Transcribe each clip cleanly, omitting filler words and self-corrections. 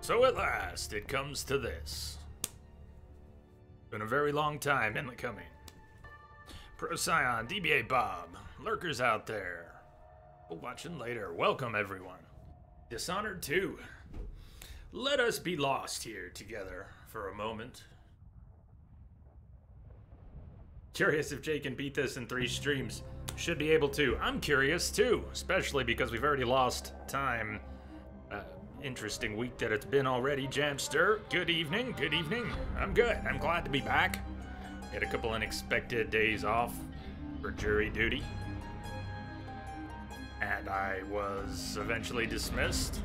So at last, it comes to this. Been a very long time in the coming. Procyon, DBA Bob, lurkers out there. Watching later. Welcome, everyone. Dishonored 2. Let us be lost here together for a moment. Curious if Jay can beat this in 3 streams. Should be able to. I'm curious too, especially because we've already lost time. Interesting week that it's been already, Jamster. Good evening, good evening. I'm good. I'm glad to be back. Had a couple unexpected days off for jury duty. And I was eventually dismissed.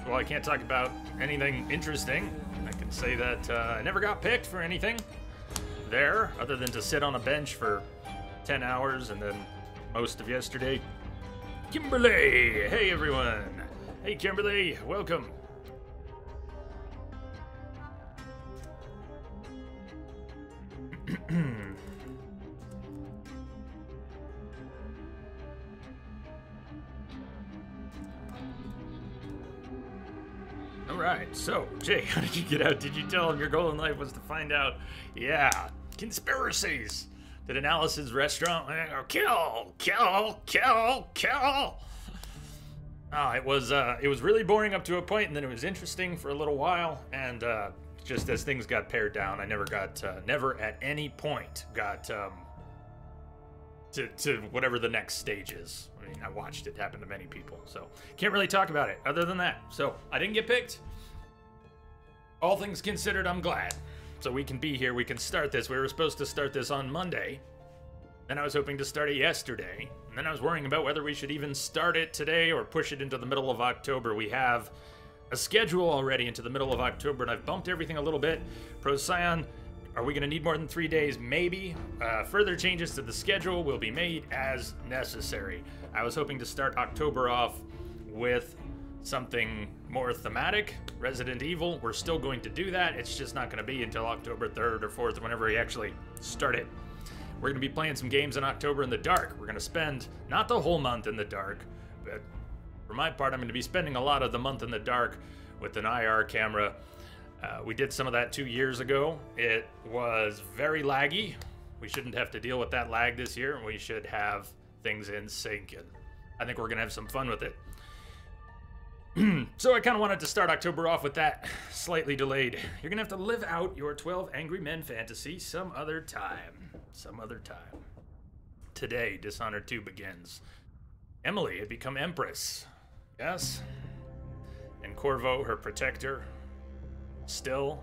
Well, I can't talk about anything interesting. I can say that I never got picked for anything there, other than to sit on a bench for 10 hours and then most of yesterday. Kimberly! Hey, everyone! Hey, Kimberly, welcome. All right, so, Jay, how did you get out? Did you tell him your goal in life was to find out? Yeah, conspiracies. Did Analysis's restaurant kill? Oh, it was really boring up to a point, and then it was interesting for a little while, and just as things got pared down, I never at any point got to whatever the next stage is. I mean, I watched it happen to many people, so can't really talk about it other than that. So I didn't get picked. All things considered, I'm glad. So we can be here, we can start this. We were supposed to start this on Monday. Then I was hoping to start it yesterday. And then I was worrying about whether we should even start it today or push it into the middle of October. We have a schedule already into the middle of October, and I've bumped everything a little bit. Procyon, are we going to need more than 3 days? Maybe. Further changes to the schedule will be made as necessary. I was hoping to start October off with something more thematic. Resident Evil, we're still going to do that. It's just not going to be until October 3rd or 4th, whenever we actually start it. We're going to be playing some games in October in the dark. We're going to spend not the whole month in the dark, but for my part, I'm going to be spending a lot of the month in the dark with an IR camera. We did some of that 2 years ago. It was very laggy. We shouldn't have to deal with that lag this year, and we should have things in sync, and I think we're going to have some fun with it. So I kind of wanted to start October off with that, slightly delayed. You're going to have to live out your 12 Angry Men fantasy some other time. Some other time. Today, Dishonored 2 begins. Emily had become Empress. Yes? And Corvo, her protector. Still.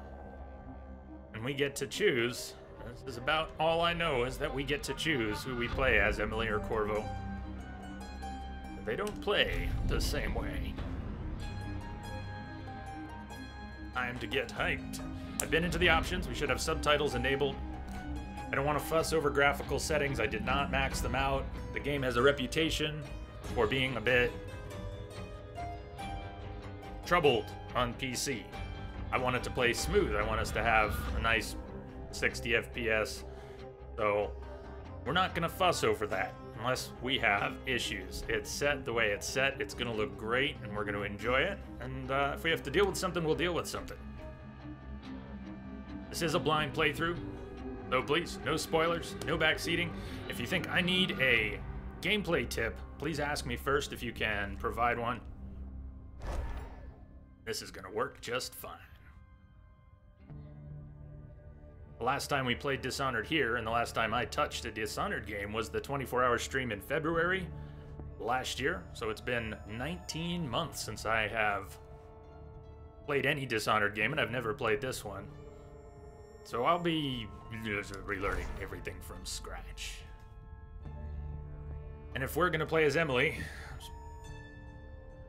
And we get to choose. This is about all I know, is that we get to choose who we play as, Emily or Corvo. They don't play the same way. Time to get hyped. I've been into the options. We should have subtitles enabled. I don't want to fuss over graphical settings. I did not max them out. The game has a reputation for being a bit troubled on PC. I want it to play smooth. I want us to have a nice 60 FPS. So we're not going to fuss over that unless we have issues. It's set the way it's set. It's going to look great, and we're going to enjoy it. And if we have to deal with something, we'll deal with something. This is a blind playthrough. So please, no spoilers, no backseating. If you think I need a gameplay tip, please ask me first if you can provide one. This is going to work just fine. The last time we played Dishonored here, and the last time I touched a Dishonored game, was the 24-hour stream in February last year. So it's been 19 months since I have played any Dishonored game, and I've never played this one. So I'll be relearning everything from scratch. And if we're going to play as Emily, I was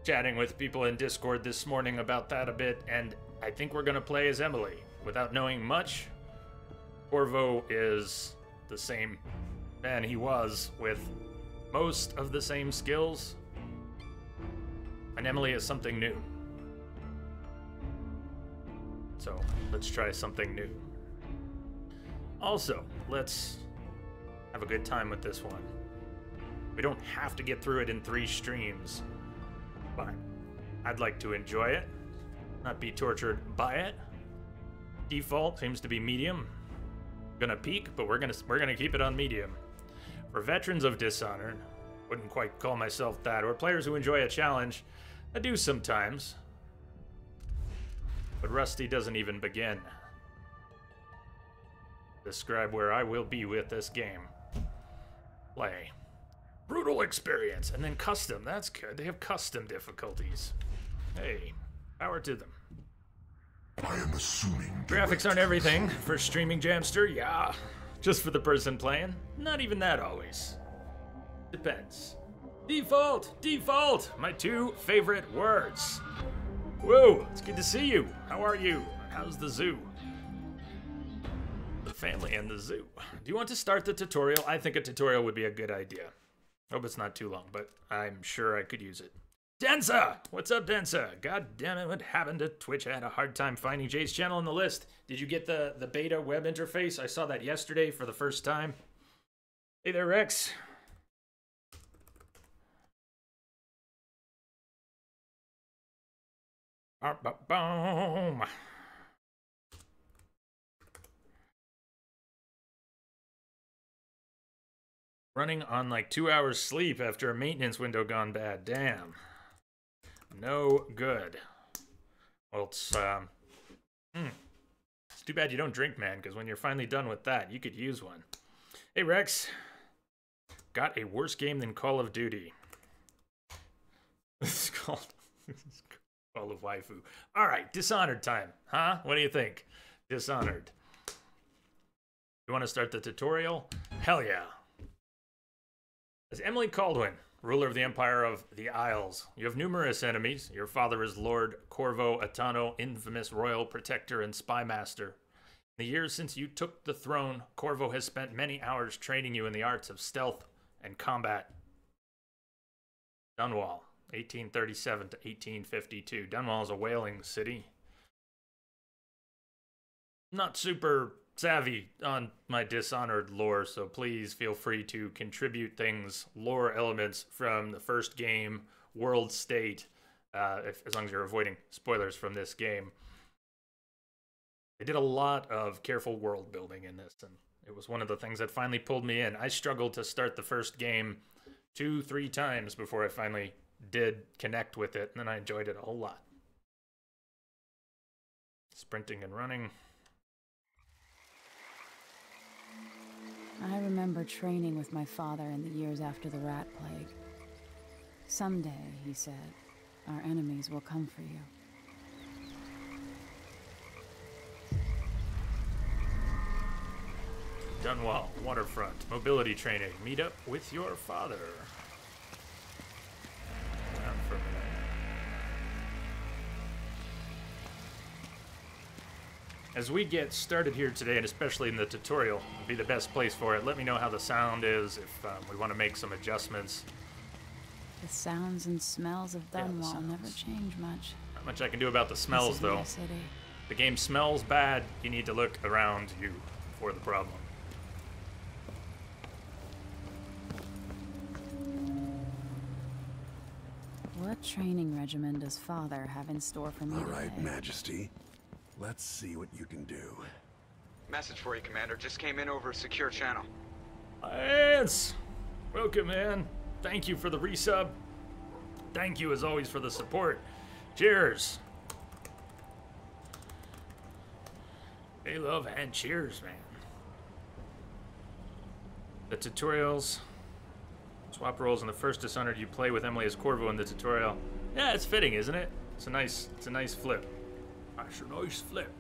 chatting with people in Discord this morning about that a bit, and I think we're going to play as Emily. Without knowing much, Corvo is the same man he was, with most of the same skills, and Emily is something new. So let's try something new. Also, let's have a good time with this one. We don't have to get through it in 3 streams, but I'd like to enjoy it. not be tortured by it. Default seems to be medium. Gonna peak, but we're gonna keep it on medium. For veterans of Dishonored, wouldn't quite call myself that, or players who enjoy a challenge, I do sometimes. But Rusty doesn't even begin. Describe where I will be with this game. Play. Brutal experience, and then custom. That's good. They have custom difficulties. Hey, power to them. I am assuming Graphics aren't everything for streaming Jamster, yeah. Just for the person playing, not even that always. Depends. Default, default, my two favorite words. Whoa, it's good to see you. How are you? How's the zoo? The family and the zoo. Do you want to start the tutorial? I think a tutorial would be a good idea. Hope it's not too long, but I'm sure I could use it. Densa! What's up, Densa? God damn it, what happened to Twitch? I had a hard time finding Jay's channel on the list. Did you get the beta web interface? I saw that yesterday for the first time. Hey there, Rex. Boom. Running on like 2 hours sleep after a maintenance window gone bad. Damn. No good. Well, it's too bad you don't drink, man, because when you're finally done with that, you could use one. Hey, Rex. Got a worse game than Call of Duty. It's called Call of Waifu. All right, Dishonored time, huh? What do you think? Dishonored. You want to start the tutorial? Hell yeah. As Emily Caldwin, ruler of the Empire of the Isles, you have numerous enemies. Your father is Lord Corvo Atano, infamous royal protector and spy master. In the years since you took the throne, Corvo has spent many hours training you in the arts of stealth and combat. Dunwall, 1837 to 1852. Dunwall is a whaling city. Not super savvy on my Dishonored lore, so please feel free to contribute things, lore elements from the first game, world state, as long as you're avoiding spoilers from this game. They did a lot of careful world building in this, and it was one of the things that finally pulled me in. I struggled to start the first game 2-3 times before I finally did connect with it, and then I enjoyed it a whole lot. Sprinting and running. I remember training with my father in the years after the rat plague. Someday, he said, our enemies will come for you. Dunwall, waterfront, mobility training. Meet up with your father. Down for a minute. As we get started here today, and especially in the tutorial, would be the best place for it. Let me know how the sound is, if we want to make some adjustments. The sounds and smells of Dunwall never change much. Not much I can do about the smells, though. If the game smells bad, you need to look around you for the problem. What training regimen does Father have in store for me today? All right, Majesty. Let's see what you can do. Message for you, Commander. Just came in over a secure channel. Lance! Welcome, man. Thank you for the resub. Thank you, as always, for the support. Cheers. Hey, love, and cheers, man. The tutorials. Swap roles in the first Dishonored. You play with Emily as Corvo in the tutorial. Yeah, it's fitting, isn't it? It's a nice flip. That's a nice flip.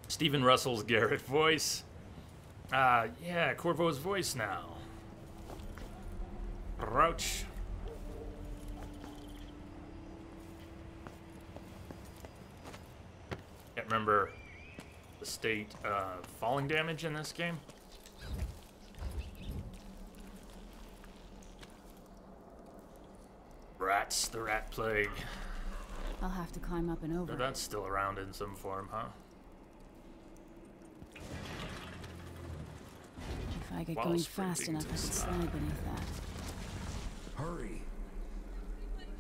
Stephen Russell's Garrett voice. Yeah, Corvo's voice now. Roach. Can't remember the state falling damage in this game. Rats, the rat plague. I'll have to climb up and over. So that's still around in some form, huh? If I get going fast enough, I could slide beneath that. Hurry.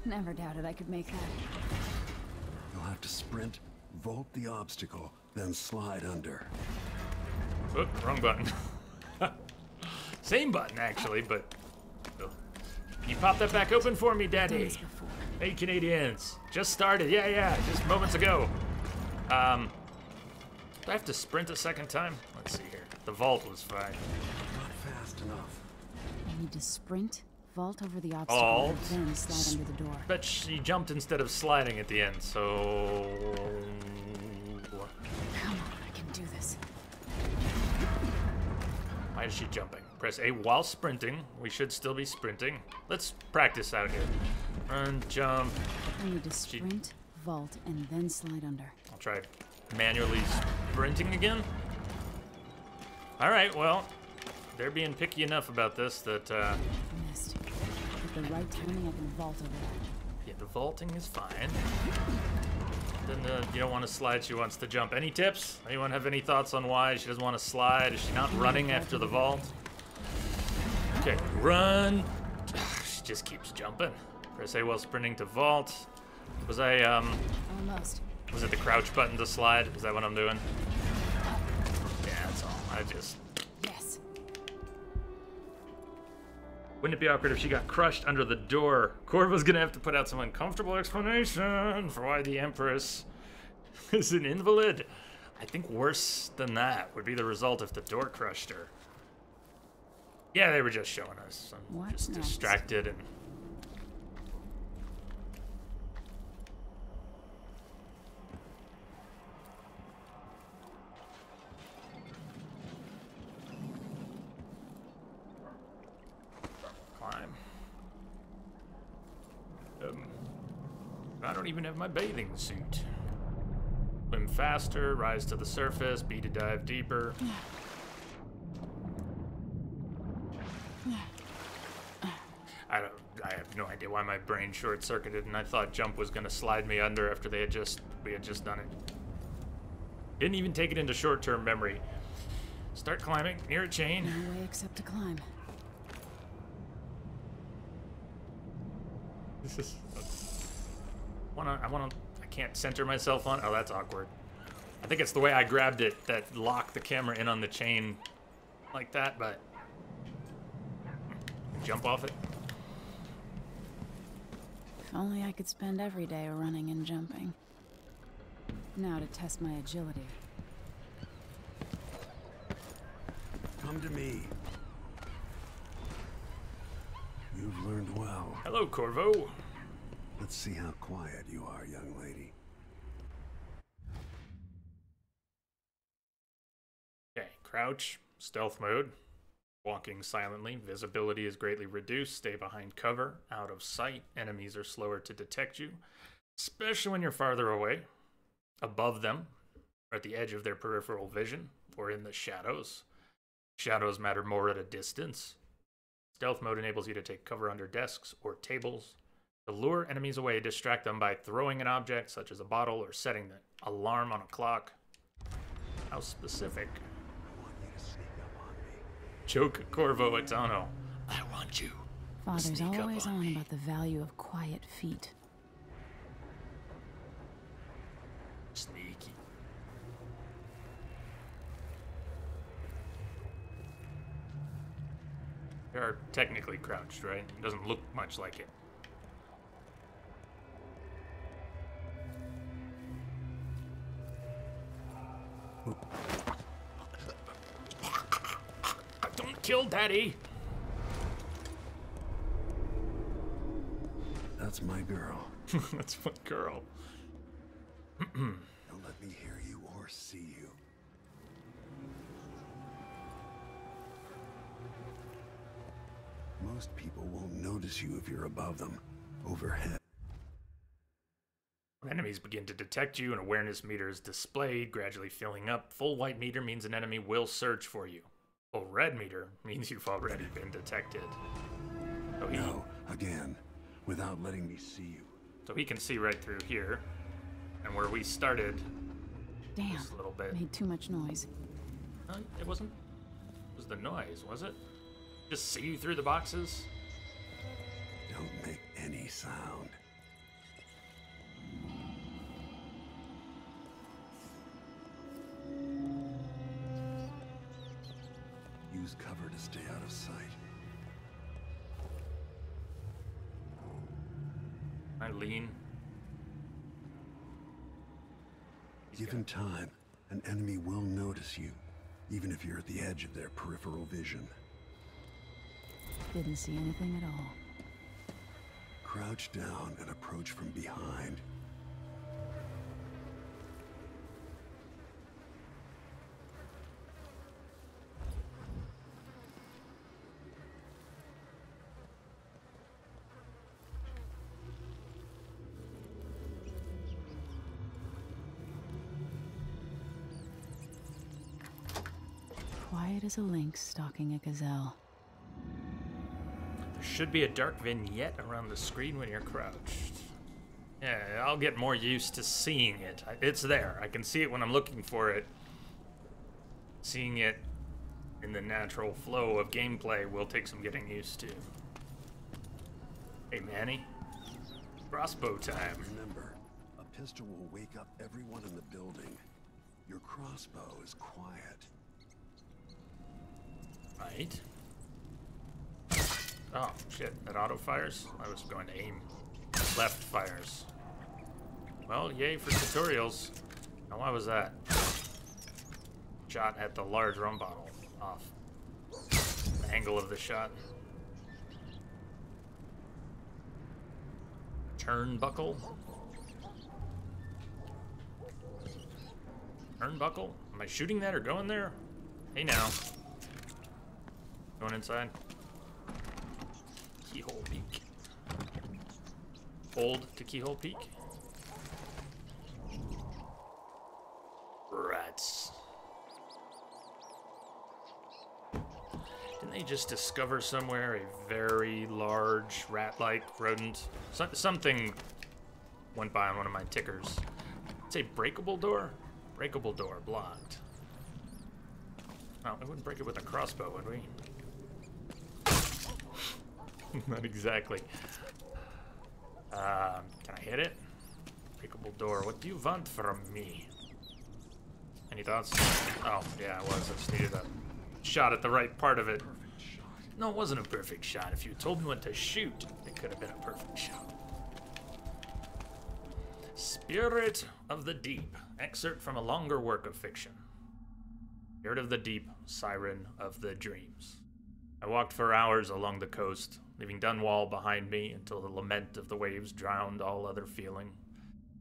Never doubted I could make that. have to sprint, vault the obstacle, then slide under. Oop, wrong button. Same button, actually, but... Oh. Can you pop that back open for me, Daddy? Hey, Canadians. Just started. Yeah, just moments ago. Do I have to sprint a second time? Let's see here. The vault was fine. Not fast enough. I need to sprint, vault over the obstacle, and then slide under the door. But she jumped instead of sliding at the end, so... Come on, I can do this. Why is she jumping? Press A while sprinting. We should still be sprinting. Let's practice out here. Run, jump. I need to sprint, vault, and then slide under. I'll try manually sprinting again. All right, well, they're being picky enough about this that, Missed. With the right timing, I can vault over that. yeah, the vaulting is fine. Then you don't want to slide, she wants to jump. Any tips? Anyone have any thoughts on why she doesn't want to slide? Is she not running after the vault? Okay, run. She just keeps jumping. Press A while sprinting to vault. Was I, Almost. was it the crouch button to slide? Is that what I'm doing? Yeah, that's all. I just... Yes. Wouldn't it be awkward if she got crushed under the door? Corvo's gonna have to put out some uncomfortable explanation for why the Empress is an invalid. I think worse than that would be the result if the door crushed her. Yeah, they were just showing us. I'm What's just next? distracted and... Climb. I don't even have my bathing suit. Swim faster, rise to the surface, B to dive deeper. I have no idea why my brain short-circuited and I thought jump was gonna slide me under after we had just done it. Didn't even take it into short-term memory. Start climbing near a chain. No way except to climb. This is... I can't center myself on... Oh, that's awkward. I think it's the way I grabbed it that locked the camera in on the chain like that, but... Jump off it. If only I could spend every day running and jumping. Now to test my agility. Come to me. You've learned well. Hello, Corvo. Let's see how quiet you are, young lady. Okay, crouch, stealth mode. Walking silently, visibility is greatly reduced, stay behind cover, out of sight, enemies are slower to detect you, especially when you're farther away, above them, or at the edge of their peripheral vision, or in the shadows. Shadows matter more at a distance. Stealth mode enables you to take cover under desks or tables. To lure enemies away, distract them by throwing an object, such as a bottle, or setting the alarm on a clock. How specific? Choke Corvo Etano. I want you. Father's Sneak up always on on me. about the value of quiet feet. Sneaky. They are technically crouched, right? It doesn't look much like it. Don't kill Daddy! That's my girl. That's my girl. Don't let me hear you or see you. Most people won't notice you if you're above them, overhead. When enemies begin to detect you, an awareness meter is displayed, gradually filling up. Full white meter means an enemy will search for you. Full red meter means you've already been detected. So he, No, again, without letting me see you. so he can see right through here. And where we started, Damn, just a little bit. made too much noise. It wasn't. It was the noise, was it? Just see you through the boxes? Don't make any sound. use cover to stay out of sight. I lean. Given time, an enemy will notice you, even if you're at the edge of their peripheral vision. Didn't see anything at all. Crouch down and approach from behind. Quiet as a lynx stalking a gazelle. There should be a dark vignette around the screen when you're crouched. Yeah, I'll get more used to seeing it. It's there. I can see it when I'm looking for it. Seeing it in the natural flow of gameplay will take some getting used to. Hey, Manny. Crossbow time. Remember, a pistol will wake up everyone in the building. Your crossbow is quiet. Right. Oh, shit. That auto fires? I was going to aim. Left fires. Well, yay for tutorials. Now, why was that? Shot at the large rum bottle. Off. The angle of the shot. Turnbuckle? Turnbuckle? Am I shooting that or going there? Hey now. Going inside. Keyhole peek. Hold to keyhole peek. Rats. Didn't they just discover somewhere a very large rat-like rodent? Something went by on one of my tickers. Say breakable door? Breakable door, blocked. Oh, we wouldn't break it with a crossbow, would we? Not exactly. Can I hit it? Breakable door. What do you want from me? Any thoughts? Oh, yeah, it was. I just needed a shot at the right part of it. No, it wasn't a perfect shot. If you told me when to shoot, it could have been a perfect shot. Spirit of the Deep. Excerpt from a longer work of fiction. Spirit of the Deep, Siren of the Dreams. I walked for hours along the coast, leaving Dunwall behind me until the lament of the waves drowned all other feeling.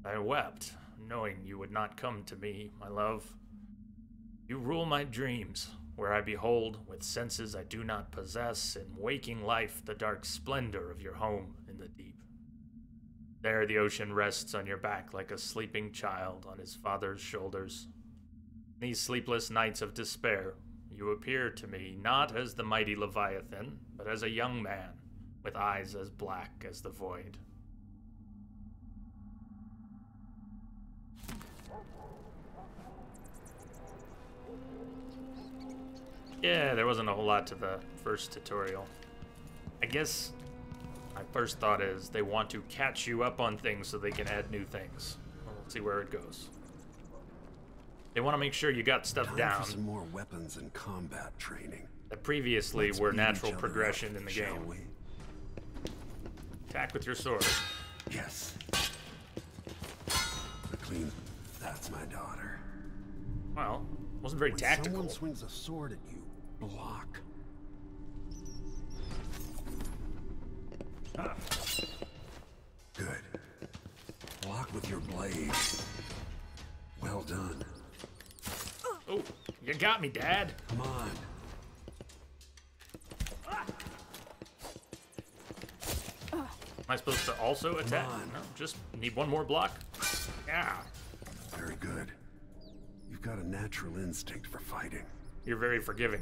I wept, knowing you would not come to me, my love. You rule my dreams, where I behold, with senses I do not possess, in waking life the dark splendor of your home in the deep. There the ocean rests on your back like a sleeping child on his father's shoulders. These sleepless nights of despair, you appear to me not as the mighty Leviathan, but as a young man, with eyes as black as the void. Yeah, there wasn't a whole lot to the first tutorial. I guess my first thought is they want to catch you up on things so they can add new things. We'll see where it goes. They want to make sure you got stuff Time down for some more weapons and combat training. that previously Let's were beat natural each other progression up, in the shall game. we? Attack with your sword. Yes. McLean, that's my daughter. Well, wasn't very When tactical. someone swings a sword at you, block. Good. Block with your blade. Well done. Oh, you got me, Dad. Come on. Am I supposed to also attack? on. No, just need one more block. Yeah, Very good. You've got a natural instinct for fighting. you're very forgiving.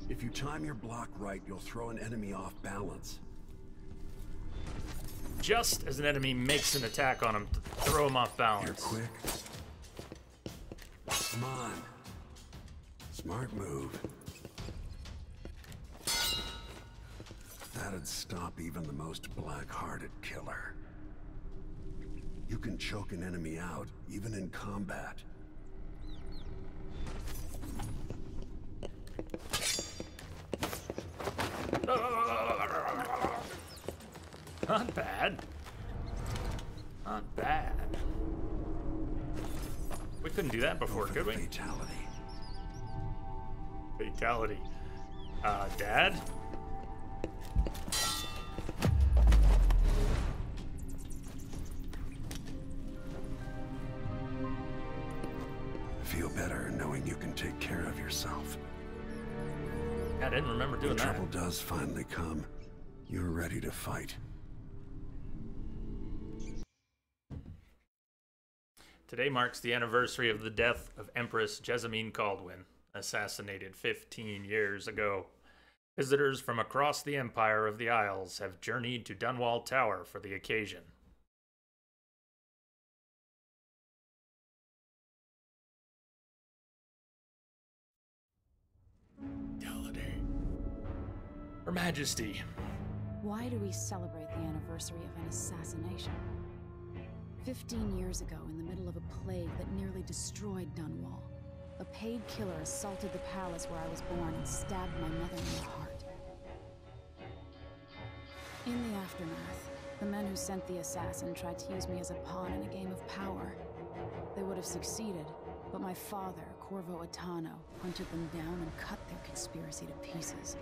If you time your block right, you'll throw an enemy off balance. Just as an enemy makes an attack on him to throw him off You're balance. quick. Come on. Smart move. That'd stop even the most black-hearted killer. You can choke an enemy out, even in combat. Not bad. Not bad. We couldn't do that before, could we? Fatality. Fatality. Dad? Feel better knowing you can take care of yourself. I didn't remember doing When that. trouble does finally come, you're ready to fight. Today marks the anniversary of the death of Empress Jessamine Caldwin, assassinated 15 years ago. Visitors from across the Empire of the Isles have journeyed to Dunwall Tower for the occasion. Holiday. Her Majesty. Why do we celebrate the anniversary of an assassination? 15 years ago, in the middle of a plague that nearly destroyed Dunwall, a paid killer assaulted the palace where I was born and stabbed my mother in the heart. In the aftermath, the men who sent the assassin tried to use me as a pawn in a game of power. They would have succeeded, but my father, Corvo Atano, hunted them down and cut their conspiracy to pieces.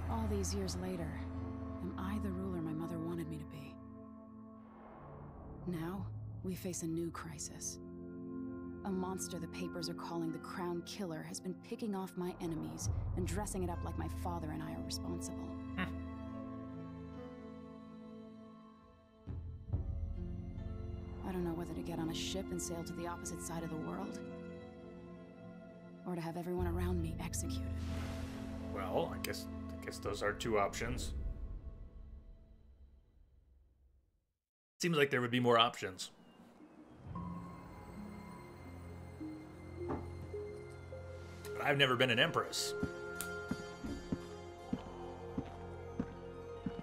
All these years later, am I the ruler my mother wanted me to be? Now, we face a new crisis. A monster the papers are calling the Crown Killer has been picking off my enemies and dressing it up like my father and I are responsible. I don't know whether to get on a ship and sail to the opposite side of the world, or to have everyone around me executed. Well, I guess those are two options. Seems like there would be more options. But I've never been an empress.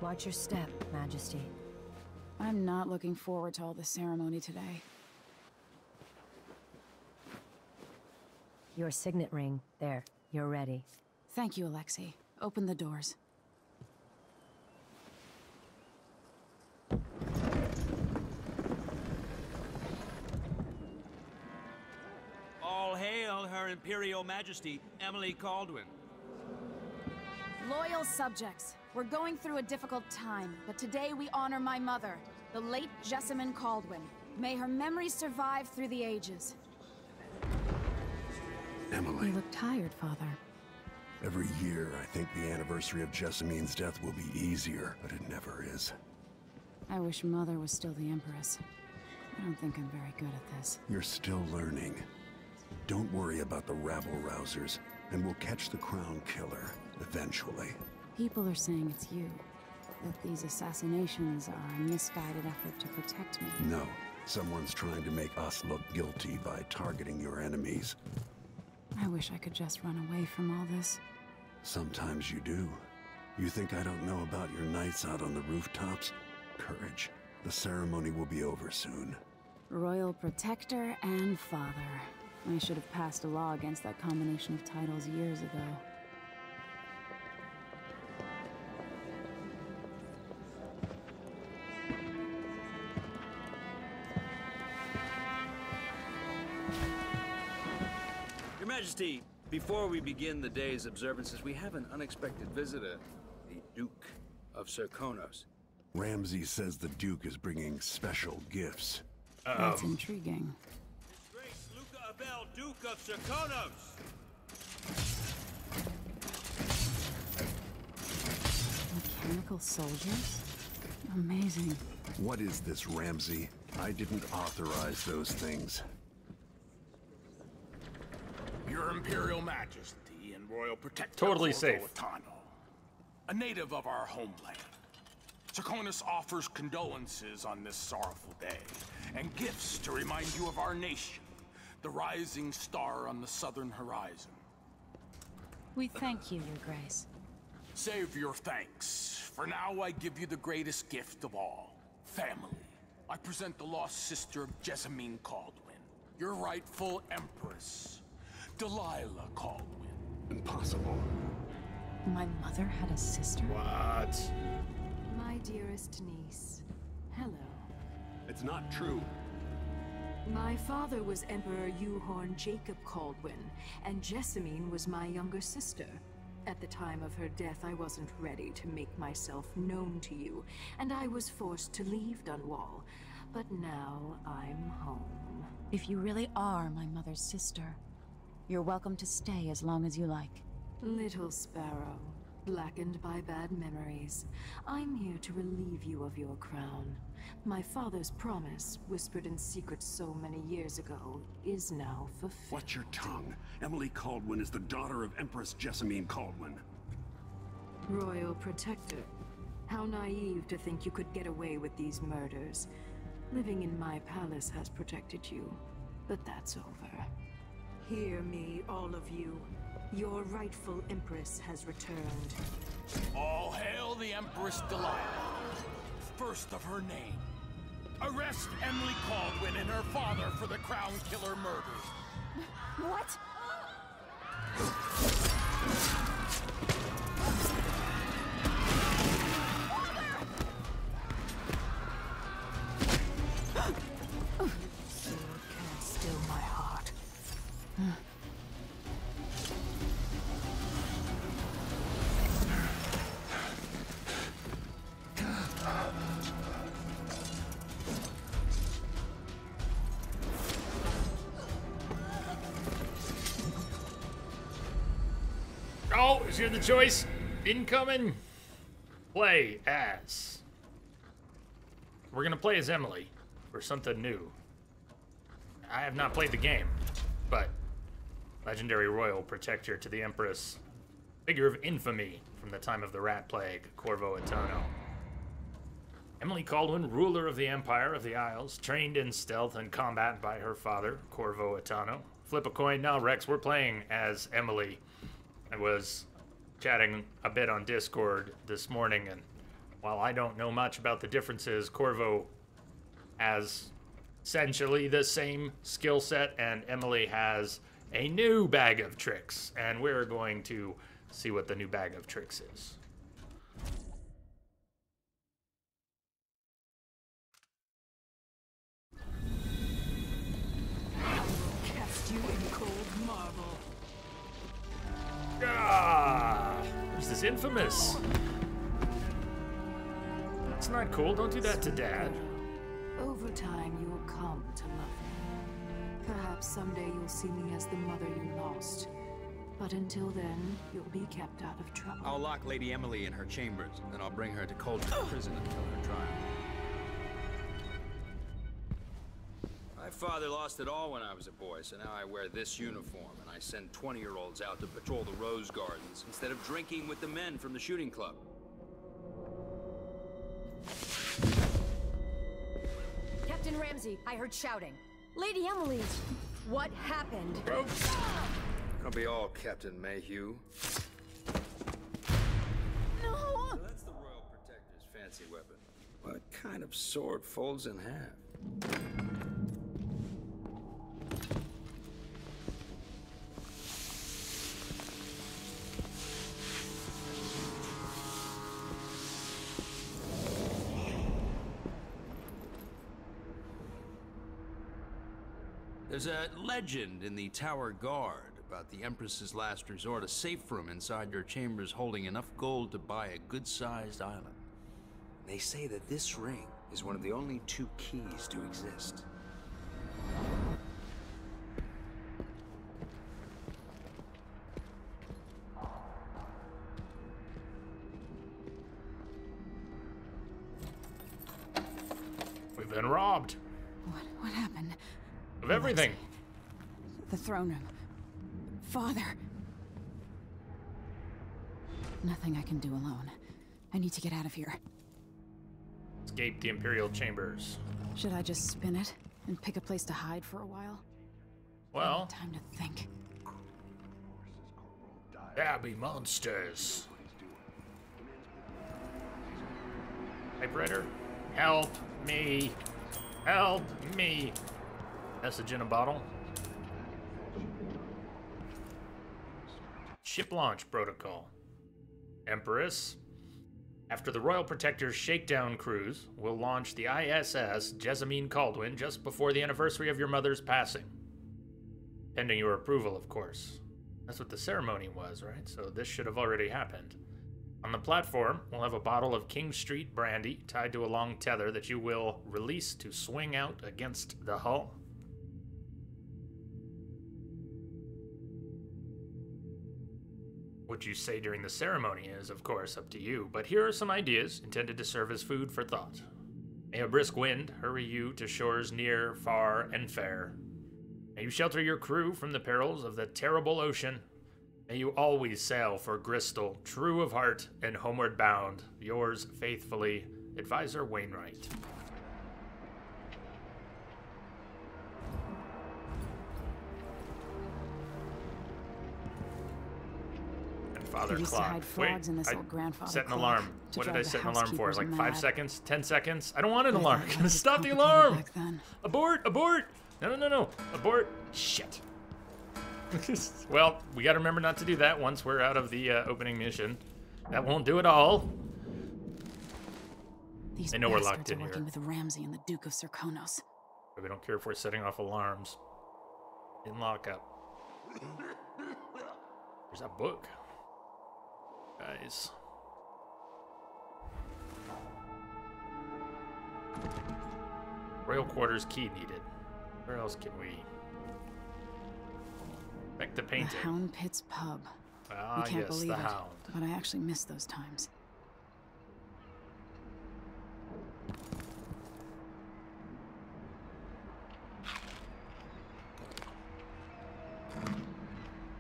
Watch your step, Majesty. I'm not looking forward to all the ceremony today. Your signet ring. There. You're ready. Thank you, Alexei. Open the doors. All hail Her Imperial Majesty, Emily Caldwin. Loyal subjects, we're going through a difficult time, but today we honor my mother, the late Jessamine Caldwin. May her memory survive through the ages. Emily, You look tired, Father. every year I think the anniversary of Jessamine's death will be easier, but it never is. I wish Mother was still the Empress. I don't think I'm very good at this. You're still learning. Don't worry about the rabble-rousers, and we'll catch the Crown Killer, eventually. People are saying it's you. That these assassinations are a misguided effort to protect me. No, someone's trying to make us look guilty by targeting your enemies. I wish I could just run away from all this. Sometimes you do. You think I don't know about your nights out on the rooftops? Courage. The ceremony will be over soon. Royal Protector and Father. I should have passed a law against that combination of titles years ago. Your Majesty, before we begin the day's observances, we have an unexpected visitor, the Duke of Serkonos. Ramsay says the Duke is bringing special gifts. That's intriguing. His Grace Luca Abel, Duke of Serkonos! Mechanical soldiers? Amazing. What is this, Ramsay? I didn't authorize those things. Your Imperial Majesty and Royal Protector Totally Corvo safe. Atano, a native of our homeland. Serkonos offers condolences on this sorrowful day, and gifts to remind you of our nation, the rising star on the southern horizon. We thank you, Your Grace. Save your thanks, for now I give you the greatest gift of all, family. I present the lost sister of Jessamine Caldwin, your rightful Empress, Delilah Caldwin. Impossible. My mother had a sister? What? My dearest niece, hello. It's not true. My father was Emperor Yuhorn Jacob Caldwin, and Jessamine was my younger sister. At the time of her death, I wasn't ready to make myself known to you, and I was forced to leave Dunwall. But now I'm home. If you really are my mother's sister, you're welcome to stay as long as you like. Little sparrow, blackened by bad memories, I'm here to relieve you of your crown. My father's promise, whispered in secret so many years ago, is now fulfilled. Watch your tongue. Emily Caldwin is the daughter of Empress Jessamine Caldwin. Royal Protector. How naive to think you could get away with these murders. Living in my palace has protected you, but that's over. Hear me, all of you. Your rightful Empress has returned. All hail the Empress Delilah, first of her name. Arrest Emily Caldwin and her father for the Crown Killer murders. What? Sword can't still my heart. Oh, is here the choice? Incoming. Play as. We're gonna play as Emily for something new. I have not played the game, but legendary royal protector to the Empress, figure of infamy from the time of the Rat Plague, Corvo Attano. Emily Caldwin, ruler of the Empire of the Isles, trained in stealth and combat by her father, Corvo Attano. Flip a coin now, Rex. We're playing as Emily. I was chatting a bit on Discord this morning, and while I don't know much about the differences, Corvo has essentially the same skill set, and Emily has a new bag of tricks, and we're going to see what the new bag of tricks is. Cast you in cold marble. Ah! Who's this infamous? It's not cool. Don't do that to Dad. Over time, you will come to love me. Perhaps someday you'll see me as the mother you lost. But until then, you'll be kept out of trouble. I'll lock Lady Emily in her chambers, and then I'll bring her to Coldstream Prison until her trial. My father lost it all when I was a boy, so now I wear this uniform, and I send 20-year-olds out to patrol the Rose Gardens instead of drinking with the men from the shooting club. Captain Ramsey, I heard shouting. Lady Emily, what happened? It'll be all Captain Mayhew. No! So that's the Royal Protector's fancy weapon. What kind of sword folds in half? There's a legend in the Tower Guard about the Empress's last resort, a safe room inside your chambers holding enough gold to buy a good-sized island. They say that this ring is one of the only 2 keys to exist. We've been robbed What happened? of everything. The throne room. Father. Nothing I can do alone. I need to get out of here. Escape the Imperial Chambers. Should I just spin it and pick a place to hide for a while? Well, Time to think. there be monsters. Typewriter, help me. Help me. Message in a bottle. Ship launch protocol. Empress. After the Royal Protector's shakedown cruise, we'll launch the ISS Jessamine Caldwin just before the anniversary of your mother's passing. Pending your approval, of course. That's what the ceremony was, right? So this should have already happened. On the platform, we'll have a bottle of King Street brandy tied to a long tether that you will release to swing out against the hull. What you say during the ceremony is, of course, up to you, but here are some ideas intended to serve as food for thought. May a brisk wind hurry you to shores near, far, and fair. May you shelter your crew from the perils of the terrible ocean. May you always sail for Bristol, true of heart and homeward bound. Yours faithfully, Advisor Wainwright. Father Used clock. to hide frogs in this old grandfather set an clock alarm. to What did I drive the set an alarm for? housekeepers Like mad. 5 seconds? 10 seconds? I don't want an I alarm. thought life was Stop the complicated alarm! back then. Abort! Abort! No. Abort! Shit. Well, we gotta remember not to do that once we're out of the opening mission. That won't do it all. These I know we're bastards locked in are working here. with Ramsey and the Duke of Serkonos. But we don't care if we're setting off alarms. In lockup. There's that book. Guys. Royal quarters key needed. Where else can we? Back to painting. The Hound Pit's pub. Ah, You can't yes, believe the it, Hound. but I actually miss those times.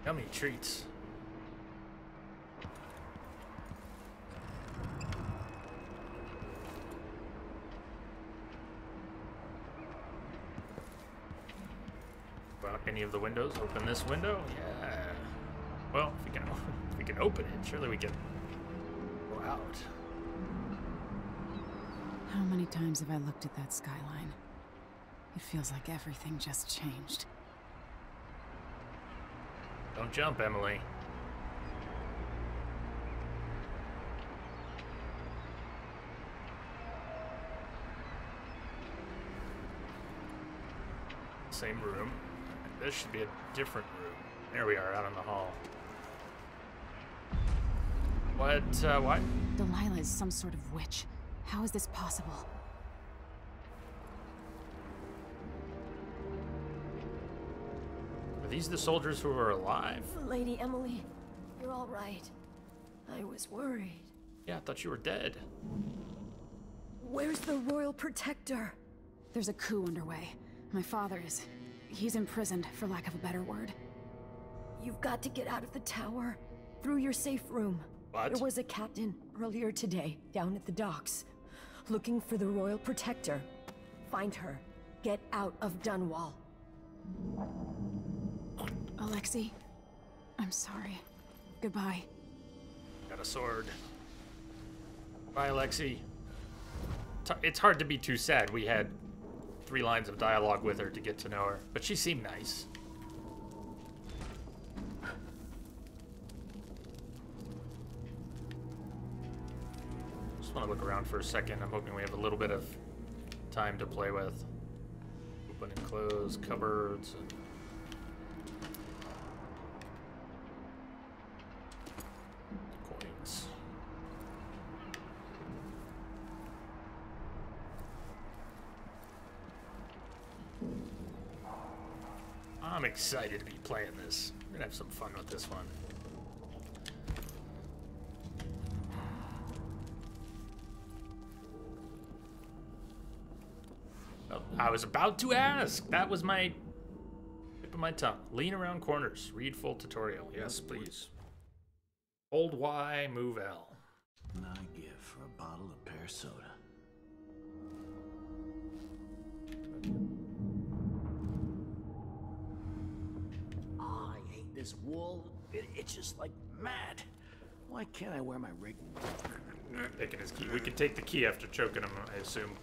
Yummy treats. About any of the windows? Open this window? Yeah. Well, if we can open it, surely we can go out. How many times have I looked at that skyline? It feels like everything just changed. Don't jump, Emily. Same room. This should be a different room. There we are, out in the hall. What, what? Delilah is some sort of witch. How is this possible? Are these the soldiers who are alive? Lady Emily, you're all right. I was worried. Yeah, I thought you were dead. Where's the Royal Protector? There's a coup underway. My father is... he's imprisoned, for lack of a better word. You've got to get out of the tower. Through your safe room. What? There was a captain earlier today, down at the docks. Looking for the Royal Protector. Find her. Get out of Dunwall. Alexi, I'm sorry. Goodbye. Got a sword. Bye, Alexi. It's hard to be too sad. We had 3 lines of dialogue with her to get to know her, but she seemed nice. Just want to look around for a second. I'm hoping we have a little bit of time to play with. Open and close cupboards. And coins. I'm excited to be playing this. We're gonna have some fun with this one. Oh, I was about to ask. That was my tip of my tongue. Lean around corners. Read full tutorial. Yes, please. Hold Y, move L. And I give for a bottle of pear soda. I hate this wool. It itches like mad. Why can't I wear my rig? Taking his key. We can take the key after choking him, I assume.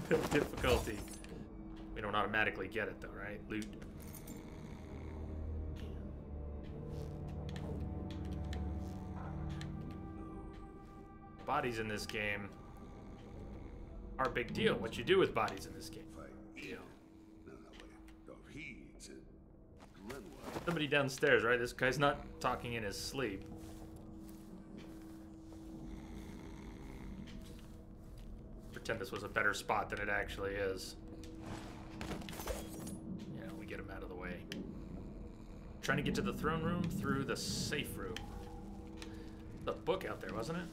Difficulty. We don't automatically get it though, right? Loot. bodies in this game are a big deal. What you do with bodies in this game. Somebody downstairs, right? This guy's not talking in his sleep. Pretend this was a better spot than it actually is. Yeah, we get him out of the way. Trying to get to the throne room through the safe room. The book out there, wasn't it?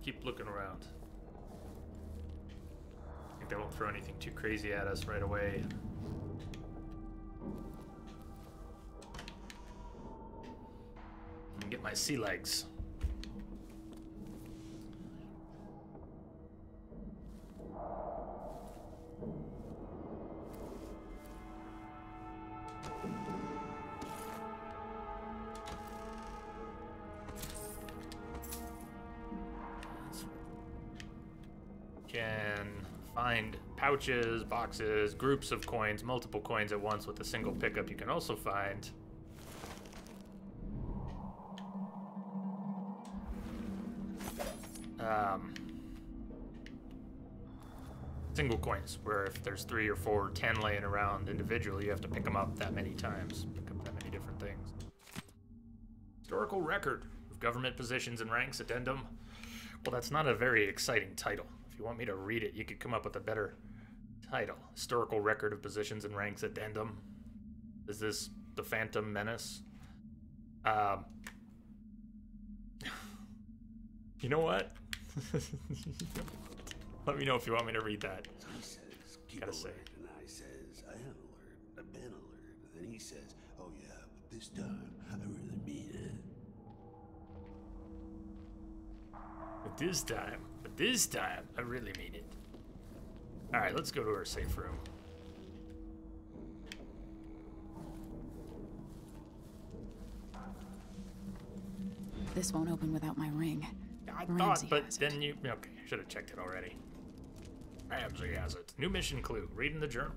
Keep looking around. I think they won't throw anything too crazy at us right away. Get my sea legs. Can find pouches, boxes, groups of coins, multiple coins at once with a single pickup. You can also find single coins, where if there's 3 or 4 or 10 laying around individually, you have to pick them up that many times, pick up that many different things. Historical record of government positions and ranks addendum. Well, that's not a very exciting title. If you want me to read it, you could come up with a better title. Historical record of positions and ranks addendum. Is this the Phantom Menace? You know what? Let me know if you want me to read that. So he says, keep Gotta alert, say. and I says, I am alert, I've been alert. And then he says, oh yeah, but this time, I really mean it. But this time, I really mean it. Alright, let's go to our safe room. This won't open without my ring. I Ramsey thought, but has it. then you... Okay, should have checked it already. Ramsey has it. New mission clue. Read in the journal.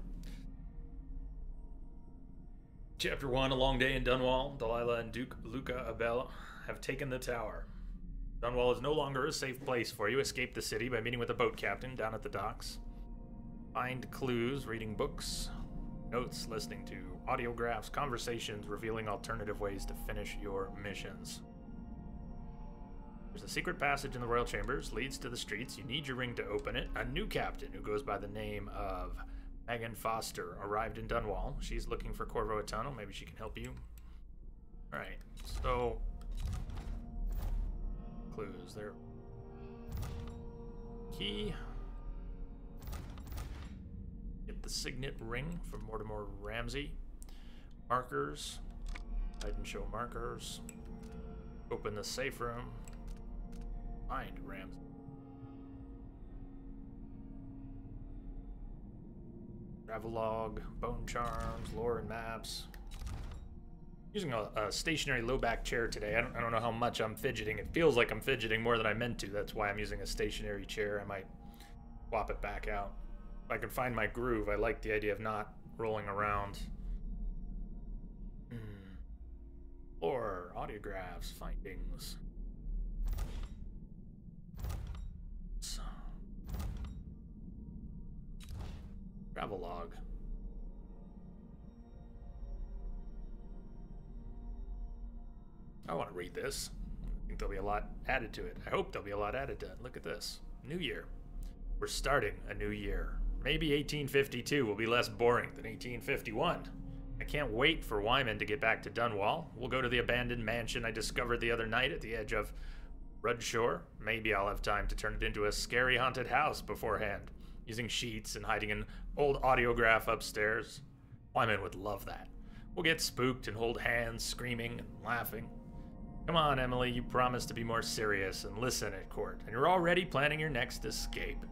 Chapter 1, A Long Day in Dunwall. Delilah and Duke Luca Abel have taken the tower. Dunwall is no longer a safe place for you. Escape the city by meeting with a boat captain down at the docks. Find clues, reading books, notes, listening to audiographs, conversations, revealing alternative ways to finish your missions. There's a secret passage in the royal chambers, leads to the streets. You need your ring to open it. A new captain who goes by the name of Megan Foster arrived in Dunwall. She's looking for Corvo Etano. Maybe she can help you. Alright, so... clues there. Key. Get the signet ring from Mortimer Ramsey. Markers. Hide and show markers. Open the safe room. Find Ramsey. Travelogue, bone charms, lore and maps. Using a stationary low back chair today. I don't know how much I'm fidgeting. It feels like I'm fidgeting more than I meant to. That's why I'm using a stationary chair. I might swap it back out. If I can find my groove, I like the idea of not rolling around. Lore, audiographs, findings. Travelogue. I want to read this. I think there'll be a lot added to it. I hope there'll be a lot added to it. Look at this. New year. We're starting a new year. Maybe 1852 will be less boring than 1851. I can't wait for Wyman to get back to Dunwall. We'll go to the abandoned mansion I discovered the other night at the edge of Rudshore. Maybe I'll have time to turn it into a scary haunted house beforehand, using sheets and hiding an old audiograph upstairs. Wyman would love that. We'll get spooked and hold hands, screaming and laughing. Come on, Emily, you promised to be more serious and listen at court, and you're already planning your next escape.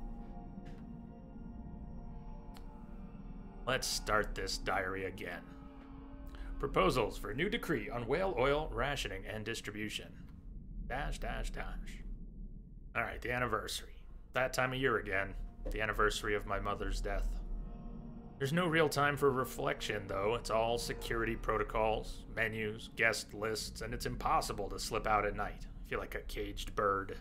Let's start this diary again. Proposals for new decree on whale oil rationing and distribution. Dash. Alright, the anniversary. That time of year again. The anniversary of my mother's death. There's no real time for reflection, though. It's all security protocols, menus, guest lists, and it's impossible to slip out at night. I feel like a caged bird.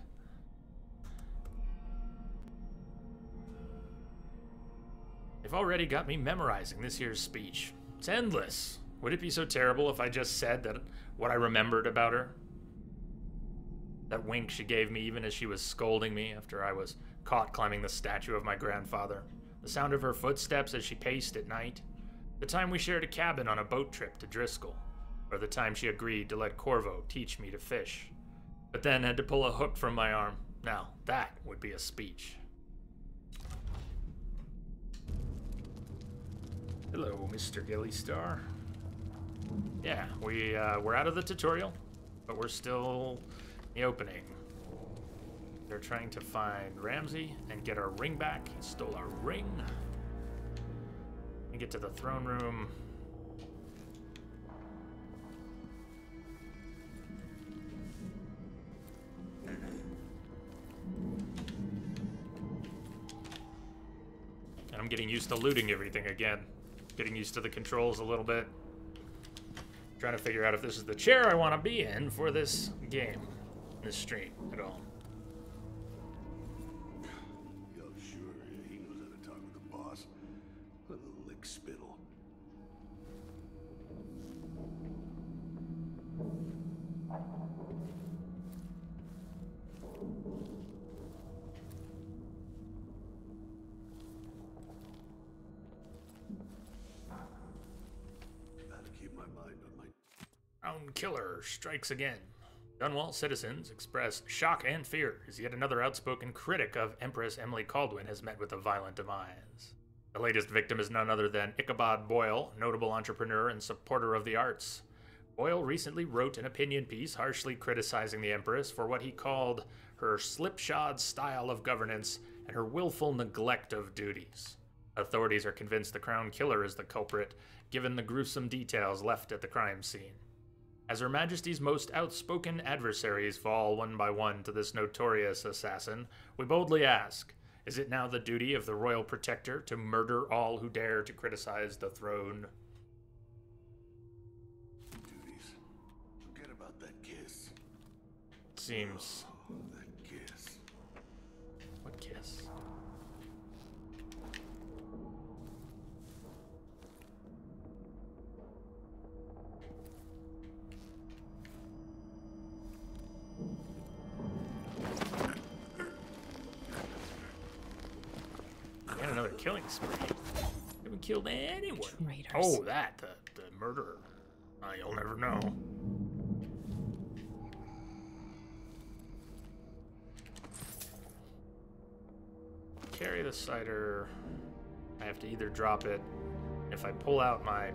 They've already got me memorizing this year's speech. It's endless. Would it be so terrible if I just said that what I remembered about her? That wink she gave me even as she was scolding me after I was caught climbing the statue of my grandfather. The sound of her footsteps as she paced at night. The time we shared a cabin on a boat trip to Driscoll. Or the time she agreed to let Corvo teach me to fish. But then had to pull a hook from my arm. Now, that would be a speech. Hello, Mr. Gillystar. Yeah, we're out of the tutorial, but we're still in the opening. They're trying to find Ramsey and get our ring back. He stole our ring. And get to the throne room. And I'm getting used to looting everything again. Getting used to the controls a little bit. Trying to figure out if this is the chair I want to be in for this game, this stream at all. Yo, sure, he knows how to talk with the boss. What a lick spittle. Crown Killer strikes again. Dunwall citizens express shock and fear as yet another outspoken critic of Empress Emily Kaldwin has met with a violent demise. The latest victim is none other than Ichabod Boyle, notable entrepreneur and supporter of the arts. Boyle recently wrote an opinion piece harshly criticizing the Empress for what he called her slipshod style of governance and her willful neglect of duties. Authorities are convinced the Crown Killer is the culprit, given the gruesome details left at the crime scene. As Her Majesty's most outspoken adversaries fall one by one to this notorious assassin, we boldly ask, is it now the duty of the royal protector to murder all who dare to criticize the throne? Duties. Forget about that kiss. Seems... Oh, that kiss. What kiss? And another killing spree. Haven't killed anyone. Traitors. Oh, that, the murderer. You'll never know. Carry the cider. I have to either drop it. If I pull out my...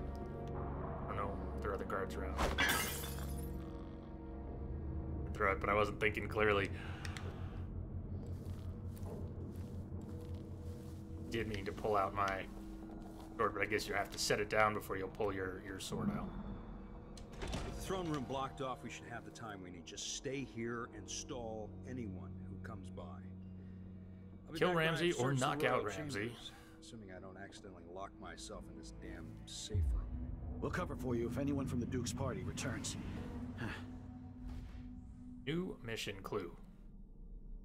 Oh no, there are other guards around. Throw it, but I wasn't thinking clearly. Did mean to pull out my sword, but I guess you have to set it down before you'll pull your sword out. With the throne room blocked off, we should have the time we need. Just stay here and stall anyone who comes by. I'll be Kill back when Ramsey I've or searched the knock out royal Ramsey. chambers, assuming I don't accidentally lock myself in this damn safe room. We'll cover for you if anyone from the Duke's party returns. New mission clue.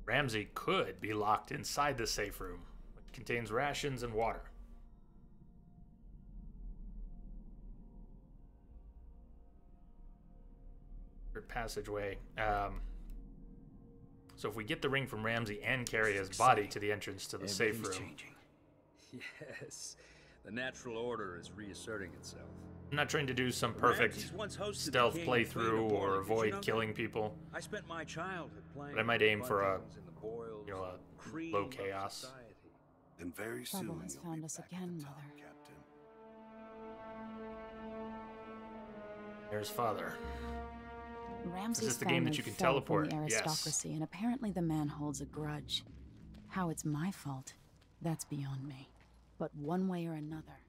Ramsey could be locked inside the safe room. It contains rations and water. Third passageway. So if we get the ring from Ramsey and carry his body to the entrance to the safe room. Changing. Yes, the natural order is reasserting itself. I'm not trying to do some perfect Ramses once hosted the stealth king and queen playthrough of or Orleans. Did you avoid know killing that? people. I spent my childhood playing. But I might aim for a, buttons in the boils, you know, a cream low of chaos. society. And very soon Trouble has you'll found be us back again, at the top, Mother. Captain. There's Father. Ramsey's Is this the game that family you can fell teleport? from the Yes. aristocracy, and apparently the man holds a grudge. How it's my fault, that's beyond me. But one way or another,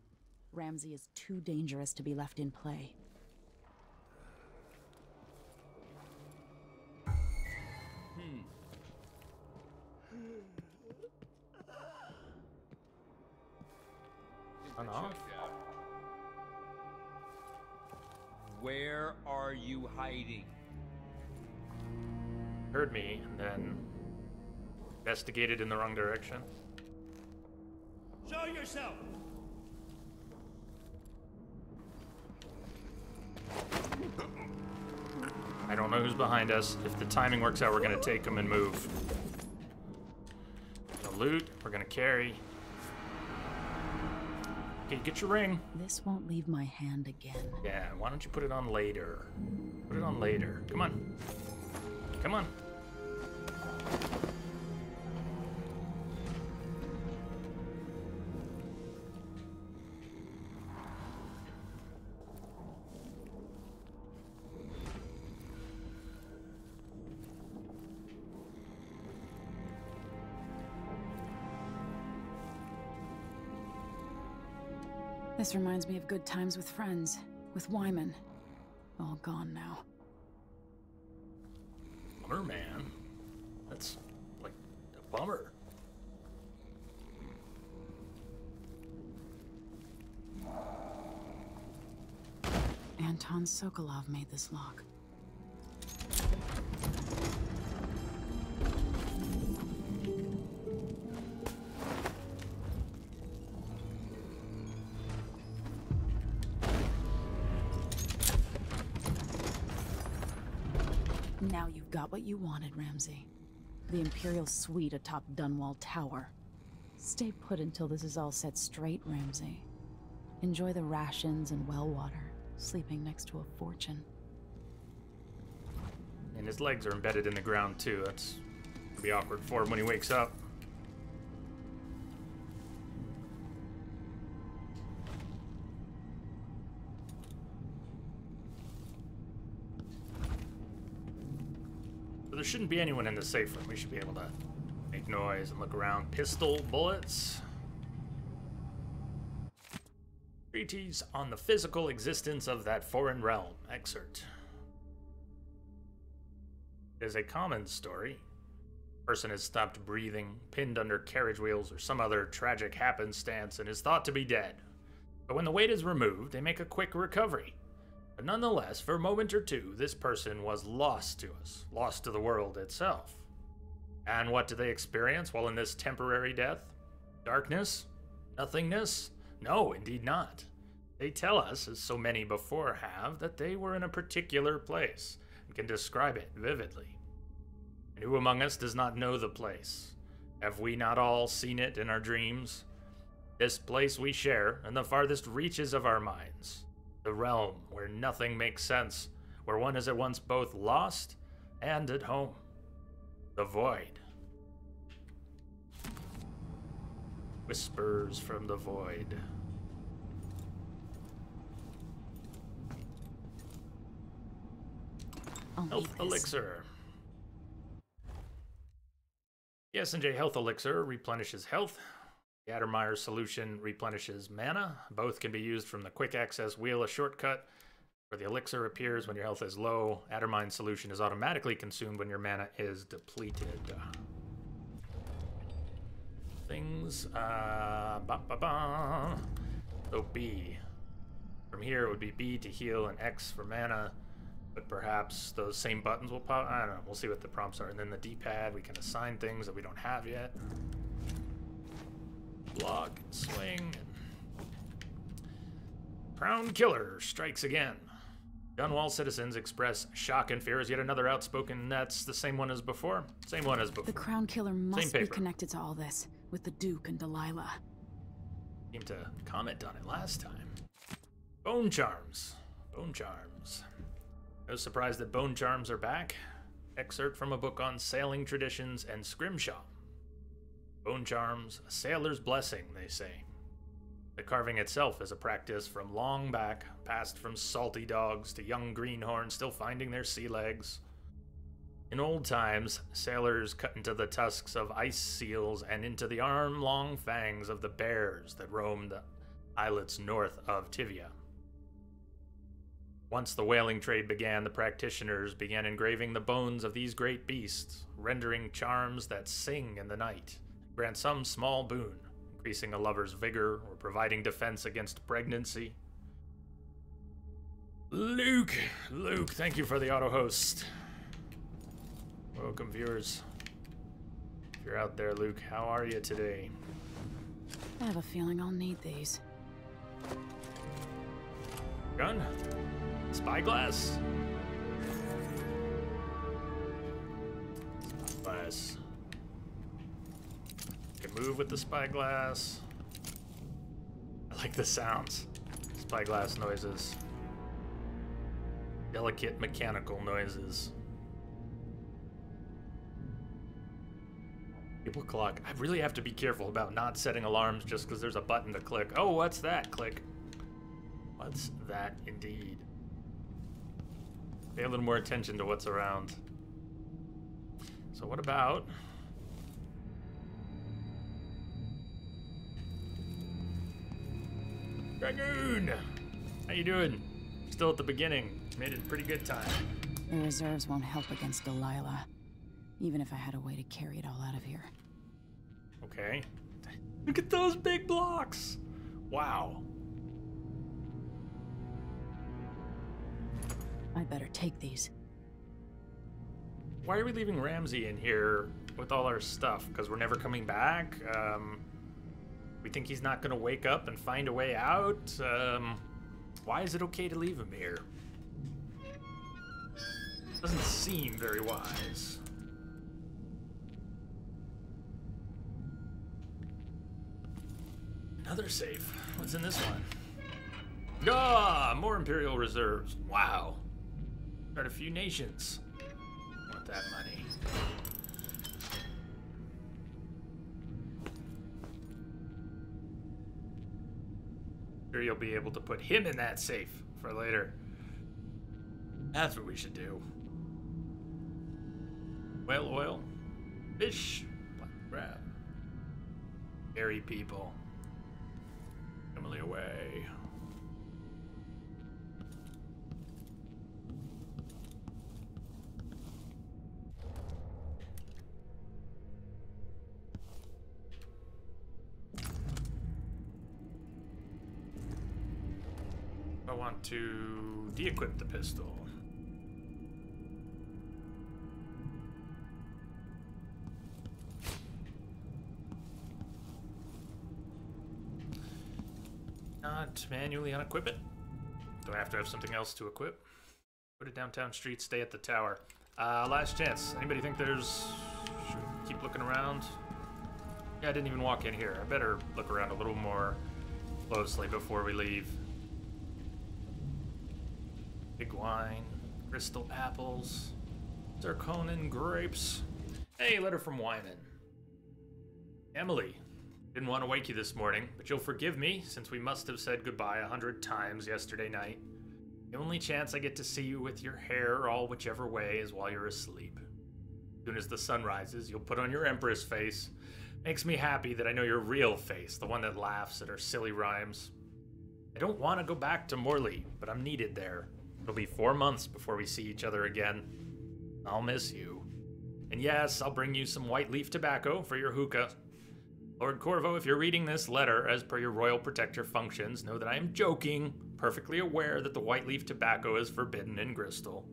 Ramsey is too dangerous to be left in play. On off? Where are you hiding? Heard me and then investigated in the wrong direction. Show yourself! I don't know who's behind us. If the timing works out, we're gonna take them and move. The loot, we're gonna carry. Okay, get your ring. This won't leave my hand again. Yeah, why don't you put it on later? Put it on later. Come on. Come on. This reminds me of good times with friends, with Wyman. All gone now. Bummer, man. That's like a bummer. Anton Sokolov made this lock. Now you've got what you wanted, Ramsey. The Imperial Suite atop Dunwall Tower. Stay put until this is all set straight, Ramsey. Enjoy the rations and well water, sleeping next to a fortune. And his legs are embedded in the ground, too. That's gonna be awkward for him when he wakes up. There shouldn't be anyone in the safe room. We should be able to make noise and look around. Pistol bullets. Treatise on the physical existence of that foreign realm. Excerpt. It is a common story. A person has stopped breathing, pinned under carriage wheels, or some other tragic happenstance, and is thought to be dead. But when the weight is removed, they make a quick recovery. But nonetheless, for a moment or two, this person was lost to us, lost to the world itself. And what do they experience while in this temporary death? Darkness? Nothingness? No, indeed not. They tell us, as so many before have, that they were in a particular place and can describe it vividly. And who among us does not know the place? Have we not all seen it in our dreams? This place we share in the farthest reaches of our minds. The realm where nothing makes sense, where one is at once both lost and at home. The void. Whispers from the void. Health elixir. The S&J health elixir replenishes health. The Addermeyer solution replenishes mana. Both can be used from the quick access wheel, a shortcut where the elixir appears when your health is low. Addermine solution is automatically consumed when your mana is depleted. Things, So B. From here it would be B to heal and X for mana, but perhaps those same buttons will pop. I don't know, we'll see what the prompts are. And then the D-pad, we can assign things that we don't have yet. Block and swing. And Crown Killer strikes again. Dunwall citizens express shock and fear as yet another outspoken. That's the same one as before. Same one as before. The Crown Killer must be connected to all this with the Duke and Delilah. Seemed to comment on it last time. Bone charms. Bone charms. No surprise that bone charms are back. Excerpt from a book on sailing traditions and scrimshaw. Bone charms, a sailor's blessing, they say. The carving itself is a practice from long back, passed from salty dogs to young greenhorns still finding their sea legs. In old times, sailors cut into the tusks of ice seals and into the arm-long fangs of the bears that roamed the islets north of Tivia. Once the whaling trade began, the practitioners began engraving the bones of these great beasts, rendering charms that sing in the night, grant some small boon, increasing a lover's vigor or providing defense against pregnancy. Luke, thank you for the auto-host. Welcome, viewers. If you're out there, Luke, how are you today? I have a feeling I'll need these. Gun? Spyglass? spyglass. Can move with the spyglass. I like the sounds. Spyglass noises. Delicate mechanical noises. Table clock. I really have to be careful about not setting alarms just because there's a button to click. Oh, what's that? Click. What's that indeed? Pay a little more attention to what's around. So what about... Dragoon! How you doing? Still at the beginning. Made it a pretty good time. The reserves won't help against Delilah, even if I had a way to carry it all out of here. Okay. Look at those big blocks! Wow. I'd better take these. Why are we leaving Ramsey in here with all our stuff? Because we're never coming back? We think he's not going to wake up and find a way out? Why is it okay to leave him here? Doesn't seem very wise. Another safe. What's in this one? Ah, more Imperial reserves. Wow. Got a few nations. Want that money. Sure you'll be able to put him in that safe for later. That's what we should do. Whale oil, fish, black crab, berry people. Emily away. I want to de-equip the pistol. Not manually unequip it. Do I have to have something else to equip? Go to downtown street, stay at the tower. Last chance. Anybody think there's... Should we keep looking around? Yeah, I didn't even walk in here. I better look around a little more closely before we leave. Big wine, crystal apples, zirconin grapes. Hey, letter from Wyman. Emily, didn't want to wake you this morning, but you'll forgive me since we must have said goodbye 100 times yesterday night. The only chance I get to see you with your hair all whichever way is while you're asleep. As soon as the sun rises, you'll put on your Empress face. Makes me happy that I know your real face, the one that laughs at our silly rhymes. I don't want to go back to Morley, but I'm needed there. It'll be 4 months before we see each other again. I'll miss you. And yes, I'll bring you some white leaf tobacco for your hookah. Lord Corvo, if you're reading this letter as per your royal protector functions, know that I am joking, perfectly aware that the white leaf tobacco is forbidden in Bristol.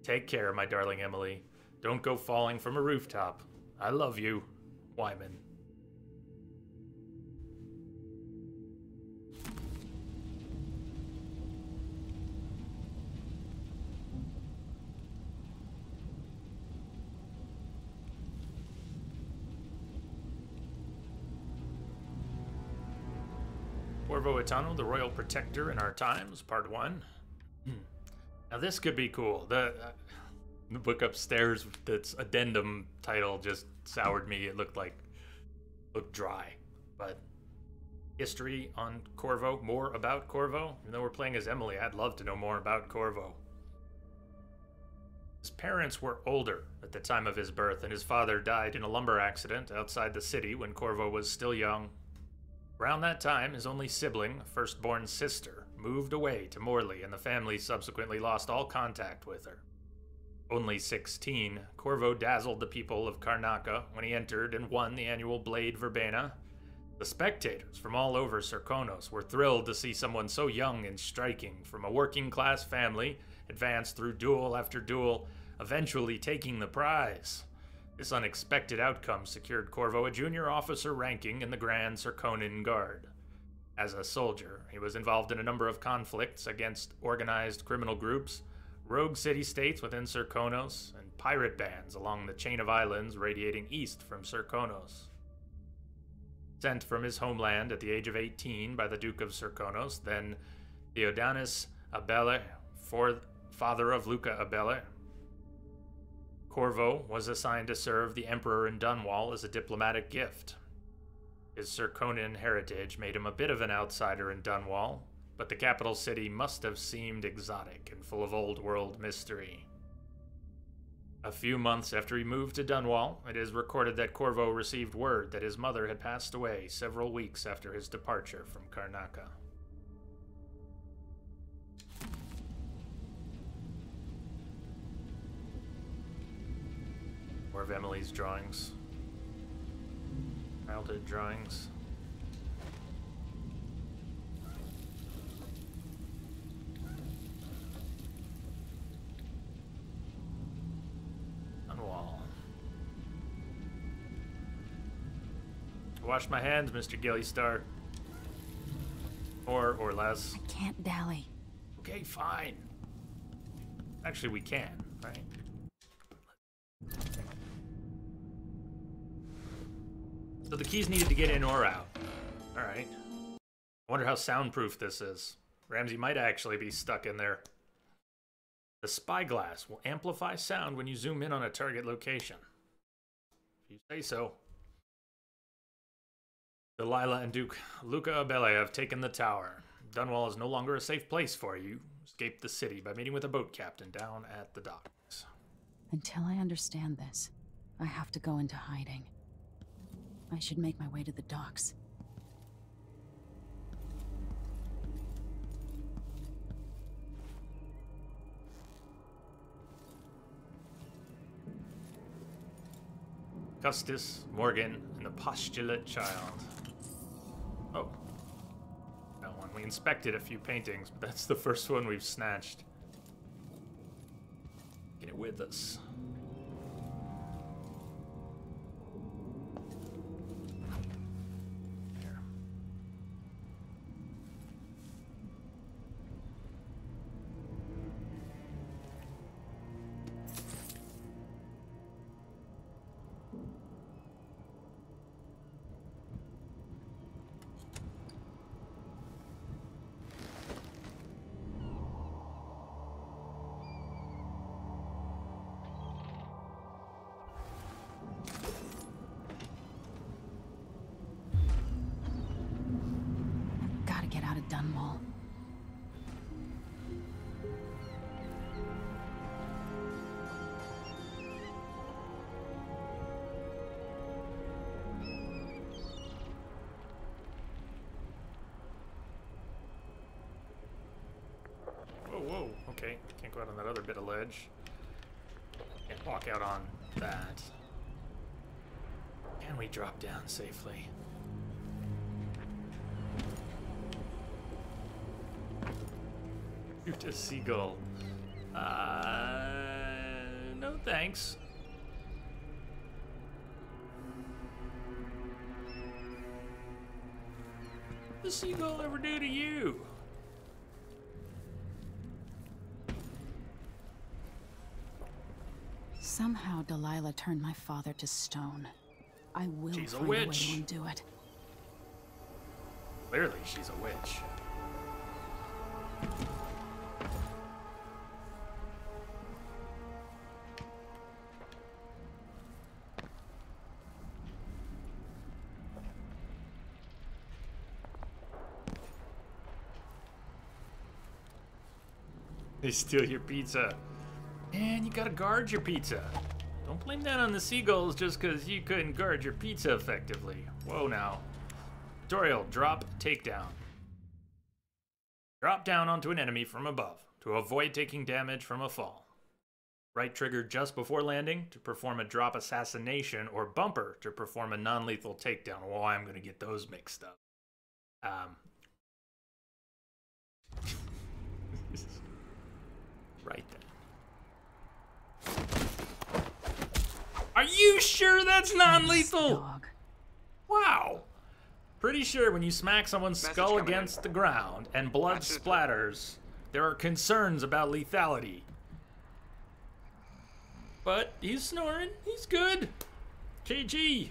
Take care, my darling Emily. Don't go falling from a rooftop. I love you, Wyman. Corvo Etano, the Royal Protector in Our Times, Part 1. Now this could be cool. The book upstairs, that's addendum title just soured me. It looked dry. But history on Corvo, more about Corvo. Even though we're playing as Emily, I'd love to know more about Corvo. His parents were older at the time of his birth, and his father died in a lumber accident outside the city when Corvo was still young. Around that time, his only sibling, a firstborn sister, moved away to Morley, and the family subsequently lost all contact with her. Only 16, Corvo dazzled the people of Karnaca when he entered and won the annual Blade Verbena. The spectators from all over Serkonos were thrilled to see someone so young and striking from a working-class family advance through duel after duel, eventually taking the prize. This unexpected outcome secured Corvo a junior officer ranking in the Grand Serkonan Guard. As a soldier, he was involved in a number of conflicts against organized criminal groups, rogue city-states within Serkonos, and pirate bands along the chain of islands radiating east from Serkonos. Sent from his homeland at the age of 18 by the Duke of Serkonos, then Theodanis Abele, father of Luca Abele, Corvo was assigned to serve the Emperor in Dunwall as a diplomatic gift. His Serkonan heritage made him a bit of an outsider in Dunwall, but the capital city must have seemed exotic and full of old-world mystery. A few months after he moved to Dunwall, it is recorded that Corvo received word that his mother had passed away several weeks after his departure from Karnaca. More of Emily's drawings. Childhood drawings. On wall. Wash my hands, Mr. Gillystar. Or less. I can't dally. Okay, fine. Actually, we can, right? So the keys needed to get in or out. Alright. I wonder how soundproof this is. Ramsey might actually be stuck in there. The spyglass will amplify sound when you zoom in on a target location. If you say so. Delilah and Duke Luca Abele have taken the tower. Dunwall is no longer a safe place for you. Escape the city by meeting with a boat captain down at the docks. Until I understand this, I have to go into hiding. I should make my way to the docks. Custis, Morgan, and the postulate child. Oh. That one. We inspected a few paintings, but that's the first one we've snatched. Get it with us. Here. Gotta get out of Dunwall. Whoa, whoa, okay. Can't go out on that other bit of ledge. Can't walk out on that. Can we drop down safely? Shoot a seagull. No thanks. What does the seagull ever do to you? Somehow Delilah turned my father to stone. I will She's a find a way witch. to undo it. Clearly, she's a witch. They steal your pizza. Man, you gotta guard your pizza. Don't blame that on the seagulls just because you couldn't guard your pizza effectively. Whoa now. Tutorial, drop, takedown. Drop down onto an enemy from above to avoid taking damage from a fall. Right trigger just before landing to perform a drop assassination, or bumper to perform a non-lethal takedown. Well, I'm gonna get those mixed up. Right then. Are you sure that's non-lethal? Dog. Wow. Pretty sure when you smack someone's Message skull coming against in. the ground and blood Message. splatters, there are concerns about lethality. But he's snoring. He's good. KG,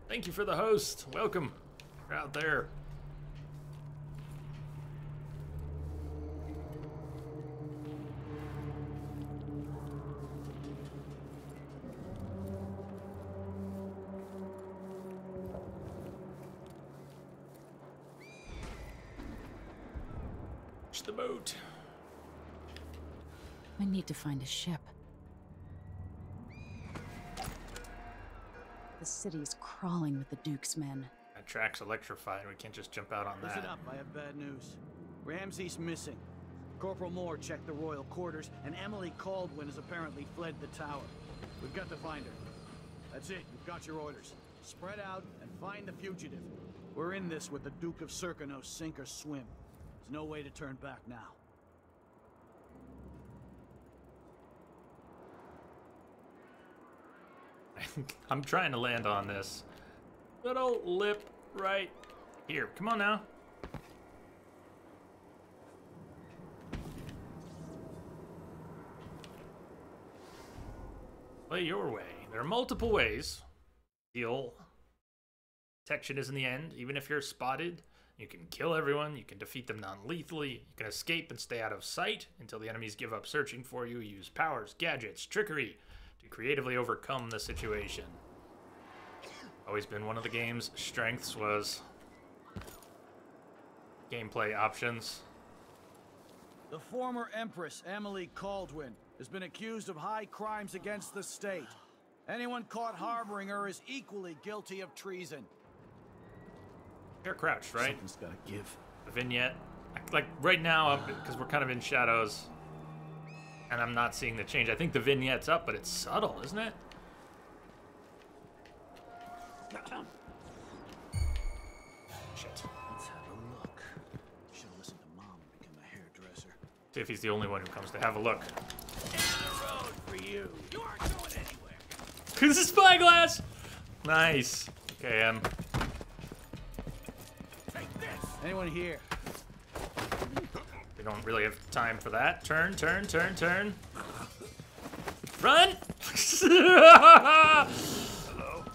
thank you for the host. Welcome. You're out there. The boat. I need to find a ship. The city's crawling with the Duke's men. That track's electrified. We can't just jump out on that. Listen up, I have bad news. Ramsey's missing. Corporal Moore checked the royal quarters, and Emily Caldwin has apparently fled the tower. We've got to find her. That's it, you've got your orders. Spread out and find the fugitive. We're in this with the Duke of Serkino, sink or swim. There's no way to turn back now. I'm trying to land on this little lip right here. Come on now. Play your way. There are multiple ways. Heal. Protection is in the end. Even if you're spotted, you can kill everyone. You can defeat them non-lethally. You can escape and stay out of sight until the enemies give up searching for you. Use powers, gadgets, trickery to creatively overcome the situation. Always been one of the game's strengths was gameplay options. The former Empress, Emily Caldwin, has been accused of high crimes against the state. Anyone caught harboring her is equally guilty of treason. You're crouched, right? Something's gotta give. The vignette. Like, right now, because we're kind of in shadows, and I'm not seeing the change. I think the vignette's up, but it's subtle, isn't it? Shit. Let's have a look. Should have listened to Mom and become a hairdresser. See if he's the only one who comes to have a look. End of the road for you. You aren't going anywhere. This is spyglass! Nice. Okay, Anyone here? We don't really have time for that. Turn, turn, turn, turn. Run!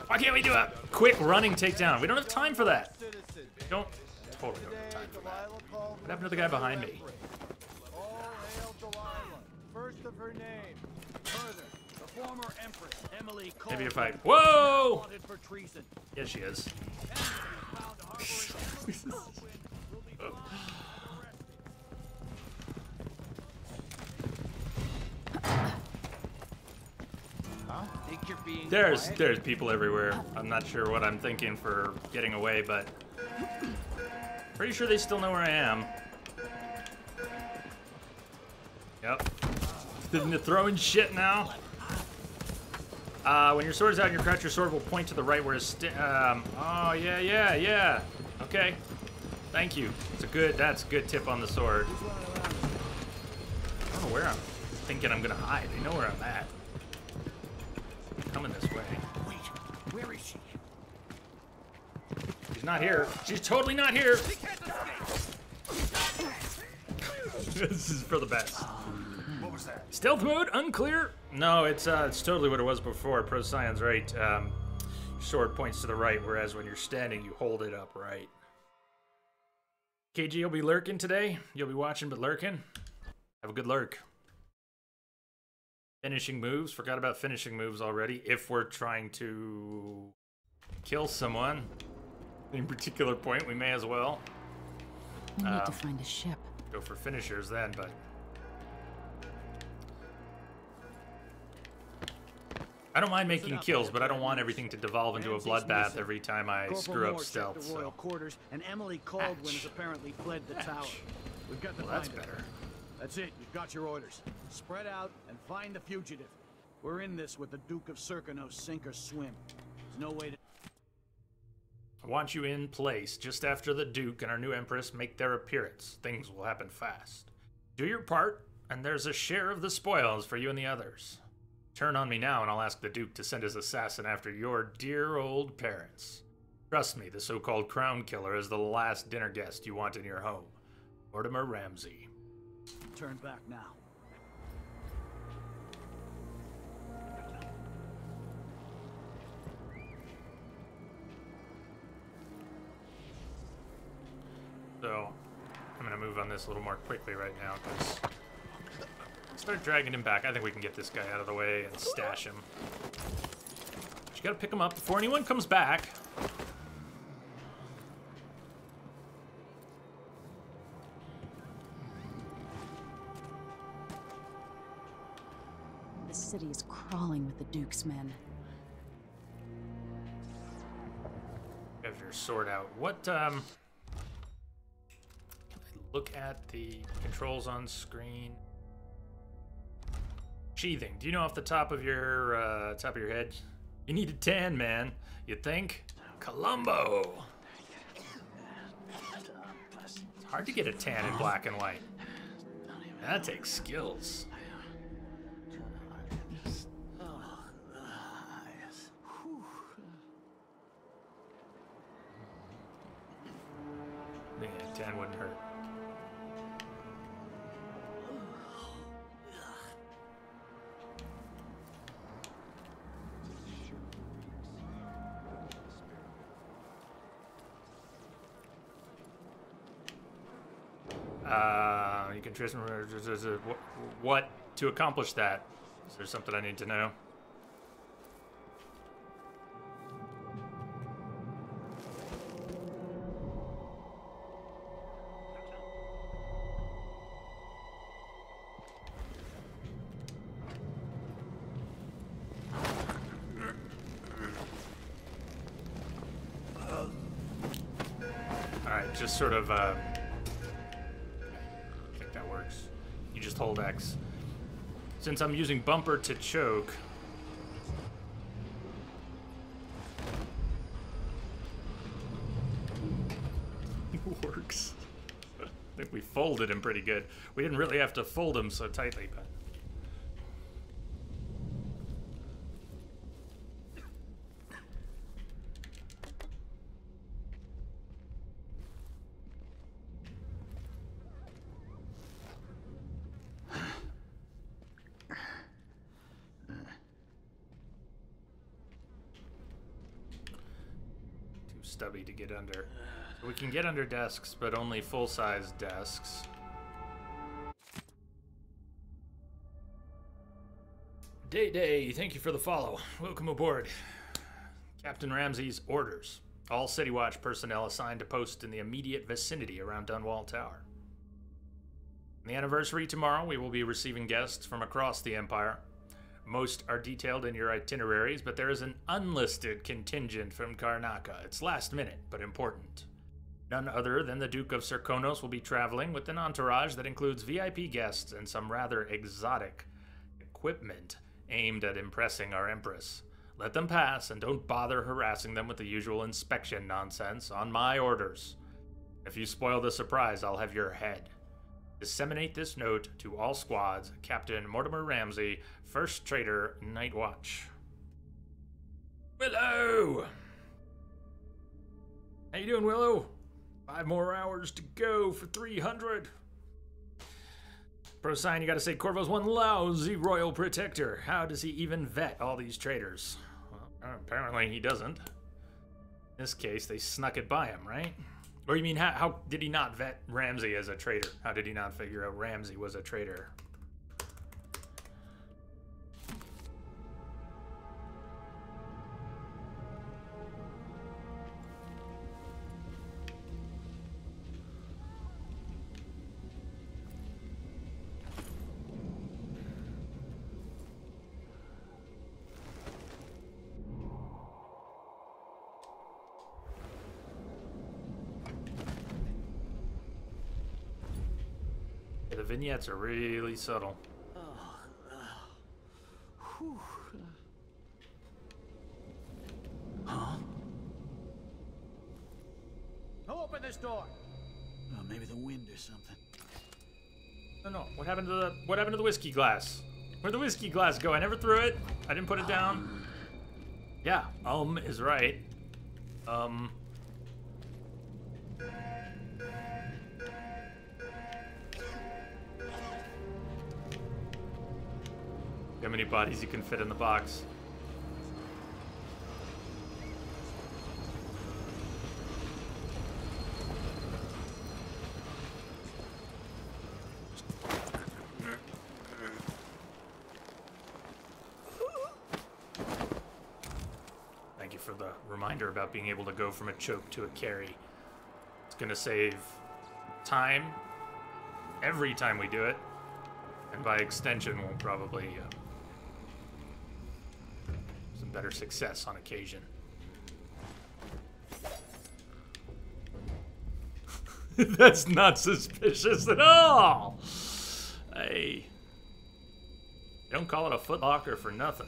Why can't we do a quick running takedown? We don't have time for that. Don't totally don't have time for that. What happened to the guy behind me? All hail Delilah, first of her name. Further, the former Empress, Emily Caldwin. Maybe if I... Whoa! Wanted for treason. Yes, she is. There's people everywhere. I'm not sure what I'm thinking for getting away, but pretty sure they still know where I am. Yep. They're throwing shit now. When your sword is out and you crouch, your sword will point to the right where it's oh yeah. Okay. Thank you. That's a good tip on the sword. I don't know where I'm thinking I'm gonna hide. They know where I'm at. I'm coming this way. Wait, where is she? She's not here. She's totally not here. This is for the best. What was that? Stealth mode? Unclear? No, it's totally what it was before. Pro Scion's right. Your sword points to the right, whereas when you're standing, you hold it up right. KG, you'll be lurking today. You'll be watching but lurking. Have a good lurk. Finishing moves. Forgot about finishing moves already. If we're trying to kill someone, in particular point, we may as well. We need to find a ship. Go for finishers then, but... I don't mind making kills, but I don't want everything to devolve into a bloodbath every time I screw up stealth. The royal quarters, and Emily Caldwin has apparently fled the tower. We've got to find her. That's better. That's it. You've got your orders. Spread out and find the fugitive. We're in this with the Duke of Serkino, sink or swim. There's no way to... I want you in place just after the Duke and our new Empress make their appearance. Things will happen fast. Do your part, and there's a share of the spoils for you and the others. Turn on me now, and I'll ask the Duke to send his assassin after your dear old parents. Trust me, the so-called crown killer is the last dinner guest you want in your home. Mortimer Ramsey. Turn back now. on this a little more quickly right now, because start dragging him back. I think we can get this guy out of the way and stash him. But you gotta pick him up before anyone comes back. The city is crawling with the Duke's men. You have your sword out. What, can I look at the controls on screen? Sheathing. Do you know off the top of your head? You need a tan, man. You think? Columbo. It's hard to get a tan in black and white. That takes skills. Yeah, tan wouldn't hurt. You can trust me. What to accomplish that? Is there something I need to know? All right, just sort of. Just hold X. Since I'm using bumper to choke, works. I think we folded him pretty good. We didn't really have to fold him so tightly, but stubby to get under. So we can get under desks, but only full-size desks. Day, thank you for the follow. Welcome aboard. Captain Ramsey's orders. All City Watch personnel assigned to post in the immediate vicinity around Dunwall Tower. On the anniversary tomorrow, we will be receiving guests from across the Empire. Most are detailed in your itineraries, but there is an unlisted contingent from Karnaca. It's last minute, but important. None other than the Duke of Serkonos will be traveling with an entourage that includes VIP guests and some rather exotic equipment aimed at impressing our Empress. Let them pass and don't bother harassing them with the usual inspection nonsense on my orders. If you spoil the surprise, I'll have your head. Disseminate this note to all squads. Captain Mortimer Ramsey, First Trader, Night Watch. Willow! How you doing, Willow? 5 more hours to go for 300. Pro sign, you gotta say Corvo's one lousy royal protector. How does he even vet all these traitors? Well, apparently he doesn't. In this case, they snuck it by him, right? Or you mean, how did he not vet Ramsey as a traitor? How did he not figure out Ramsey was a traitor? The vignettes are really subtle. Huh? Who opened this door? Oh, maybe the wind or something. No. What happened to the whiskey glass? Where'd the whiskey glass go? I never threw it. I didn't put it down. Yeah, is right. How many bodies you can fit in the box? for the reminder about being able to go from a choke to a carry. It's gonna save time every time we do it, and by extension, we'll probably some better success on occasion. That's not suspicious at all. Hey, don't call it a footlocker for nothing.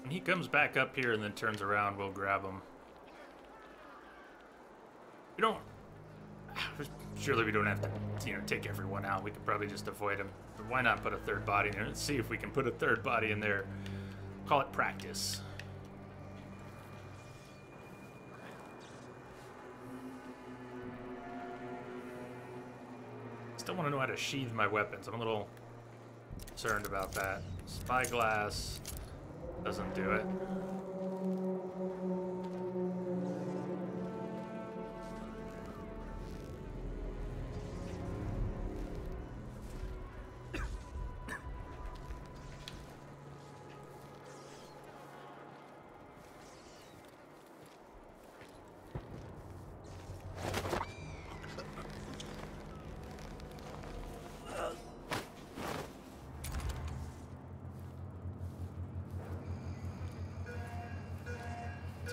When he comes back up here and then turns around, we'll grab him. We don't... Surely we don't have to, you know, take everyone out. We could probably just avoid him. But why not put a third body in there? Let's see if we can put a third body in there. Call it practice. Still want to know how to sheathe my weapons. I'm a little concerned about that. Spyglass doesn't do it.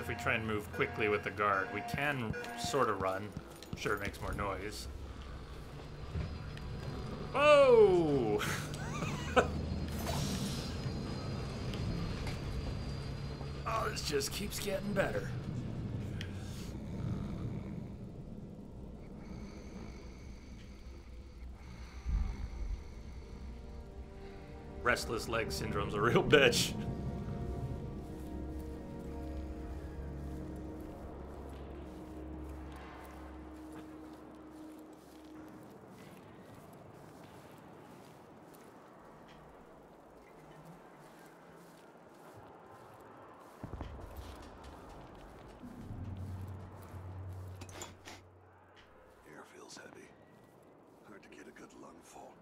If we try and move quickly with the guard, we can sort of run. Sure, it makes more noise. Oh! Oh, this just keeps getting better. Restless leg syndrome's a real bitch. Heavy. Hard to get a good lungful.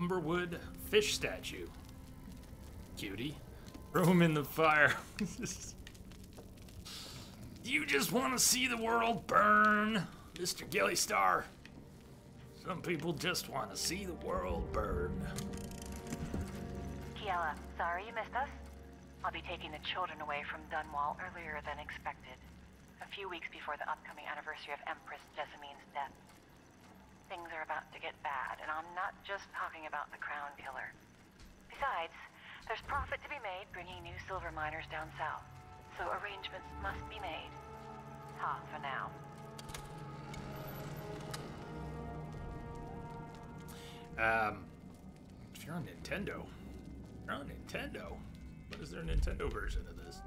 Umberwood fish statue. Cutie. Throw him in the fire. You just want to see the world burn, Mr. Gilly Star. Some people just want to see the world burn. Kiela, sorry you missed us. I'll be taking the children away from Dunwall earlier than expected. A few weeks before the upcoming anniversary of Empress Jessamine's death. Things are about to get bad, and I'm not just talking about the Crown Killer. Besides, there's profit to be made bringing new silver miners down south, so arrangements must be made. Ta for now. If you're on Nintendo, what is their Nintendo version of this?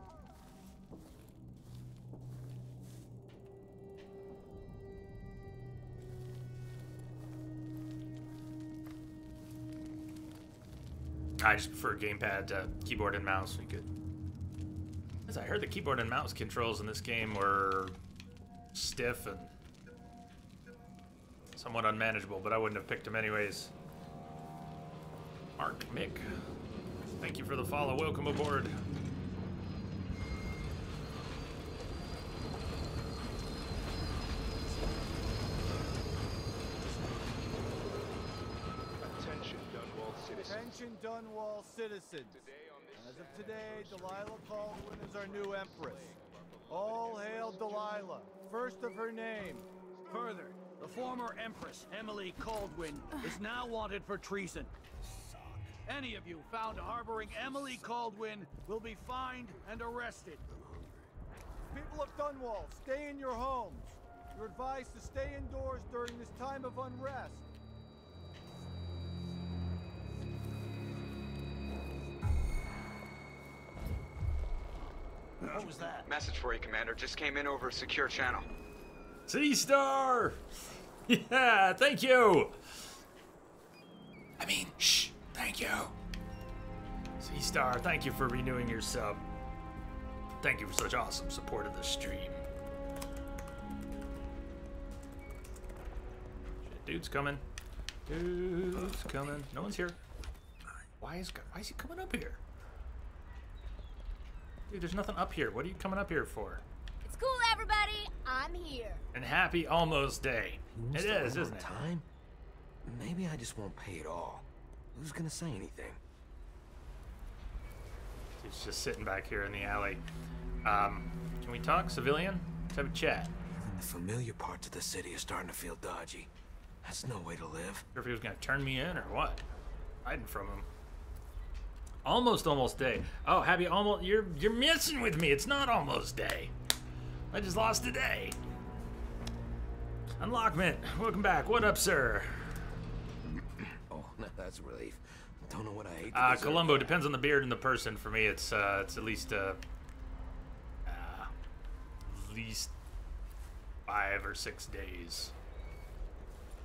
I just prefer gamepad to keyboard and mouse. We could. As I heard, the keyboard and mouse controls in this game were stiff and somewhat unmanageable, but I wouldn't have picked him anyways. Mark Mick, thank you for the follow. Welcome aboard. Attention Dunwall citizens. As of today, Delilah Caldwin is our new empress. All hail Delilah, first of her name. Further, the former empress, Emily Caldwin, is now wanted for treason. Any of you found harboring Emily Caldwin will be fined and arrested. People of Dunwall, stay in your homes. You're advised to stay indoors during this time of unrest. What was that? Message for you, Commander. Just came in over a secure channel. Sea Star! Yeah, thank you! I mean, shh, thank you. Sea Star, thank you for renewing your sub. Thank you for such awesome support of the stream. Shit, dude's coming. Dude's coming. No one's here. Why is he coming up here? Dude, there's nothing up here. What are you coming up here for? It's cool, everybody. I'm here. And happy almost day. It is, isn't it? Time? Maybe I just won't pay it all. Who's gonna say anything? He's just sitting back here in the alley. Can we talk, civilian? Let's have a chat. Even the familiar parts of the city are starting to feel dodgy. That's no way to live. Sure if he was gonna turn me in or what? Hiding from him. Almost day. Oh, happy almost. You're messing with me. It's not almost day. I just lost a day. Unlockment. Welcome back. What up, sir? Oh, that's a relief. Don't know what I hate. Columbo, depends on the beard and the person. For me, it's at least 5 or 6 days.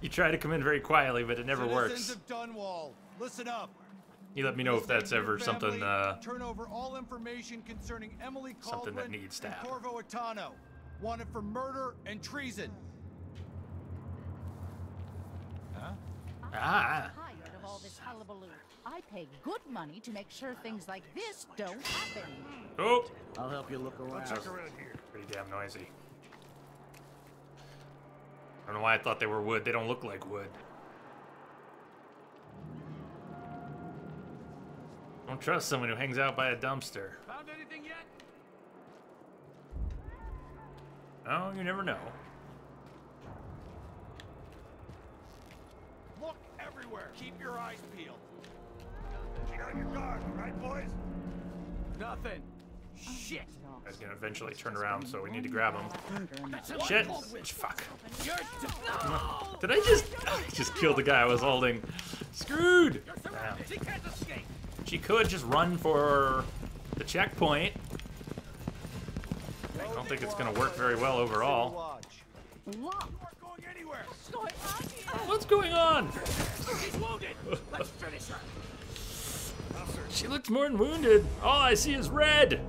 You try to come in very quietly, but it never works. Citizens of Dunwall, listen up. You let me know if that's ever something. Turn over all information concerning Emily Caldwin that needs to and happen. Corvo Atano, wanted for murder and treason. I'm tired of all this hullabaloo. I pay good money to make sure things like this don't happen. Oh! I'll help you look around. Check around here. Pretty damn noisy. I don't know why I thought they were wood. They don't look like wood. Don't trust someone who hangs out by a dumpster. Found anything yet? Oh, you never know. Look everywhere. Keep your eyes peeled. Be on your guard, right, boys? Nothing. Shit. Guy's gonna eventually turn around, so we need to grab him. Shit! Fuck. Did I just killed the guy I was holding? Screwed! Damn. She could just run for the checkpoint. I don't think it's gonna work very well overall. What's going on? She looks more than wounded. All I see is red.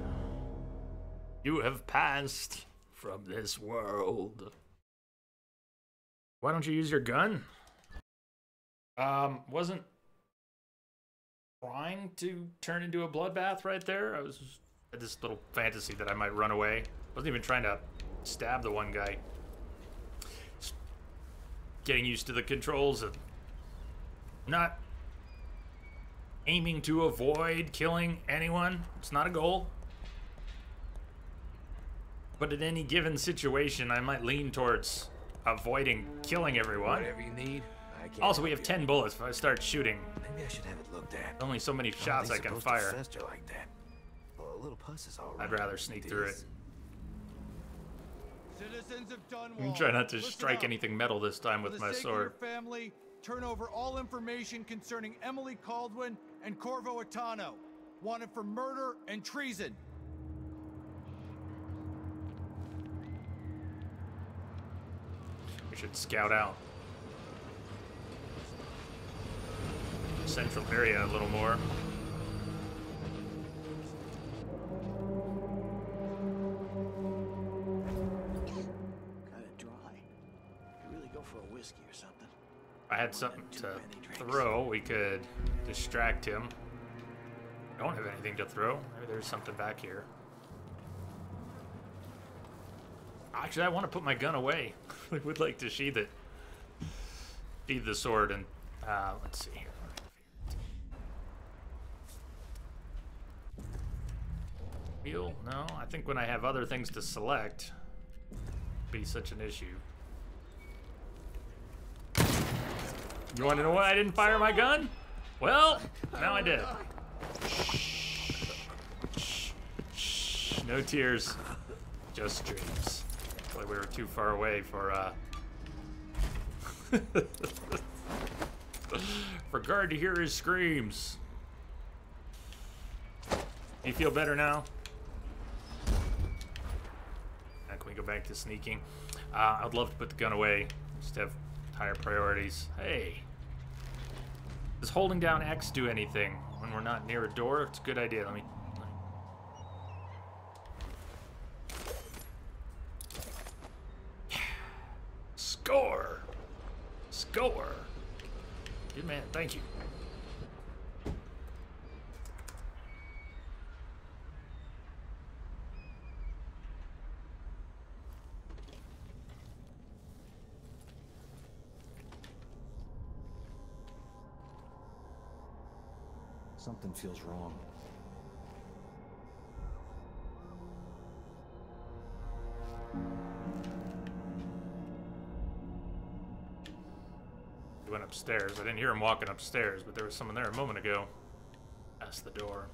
You have passed from this world. Why don't you use your gun? Wasn't trying to turn into a bloodbath right there. I had this little fantasy that I might run away. Wasn't even trying to stab the one guy. Just getting used to the controls of not aiming to avoid killing anyone. It's not a goal. But in any given situation, I might lean towards avoiding killing everyone. Whatever you need. Also, we have 10 bullets. If I start shooting, maybe I should have it looked at. Only so many shots I can fire. Fester like that. Well, a little pus is all right. I'd rather sneak through it. Citizens of Dunwall, Try not to strike anything metal this time with my sword. For your family, turn over all information concerning Emily Caldwin and Corvo Atano, wanted for murder and treason. We should scout out central area a little more. Kinda dry. Could really go for a whiskey or something. I had something to throw, we could distract him. I don't have anything to throw. Maybe there's something back here. Actually, I want to put my gun away. I would like to sheath it. Sheath the sword and, let's see here. Wheel? No, I think when I have other things to select, it'd be such an issue. You want to know why I didn't fire my gun? Well, now I did. Shh. No tears, just dreams. Like we were too far away for for guard to hear his screams. You feel better now? Now can we go back to sneaking? I'd love to put the gun away. Just have higher priorities. Hey. Does holding down X do anything when we're not near a door? It's a good idea. Let me... Score! Score! Good man, thank you. Something feels wrong. He went upstairs. I didn't hear him walking upstairs, but there was someone there a moment ago. Past the door.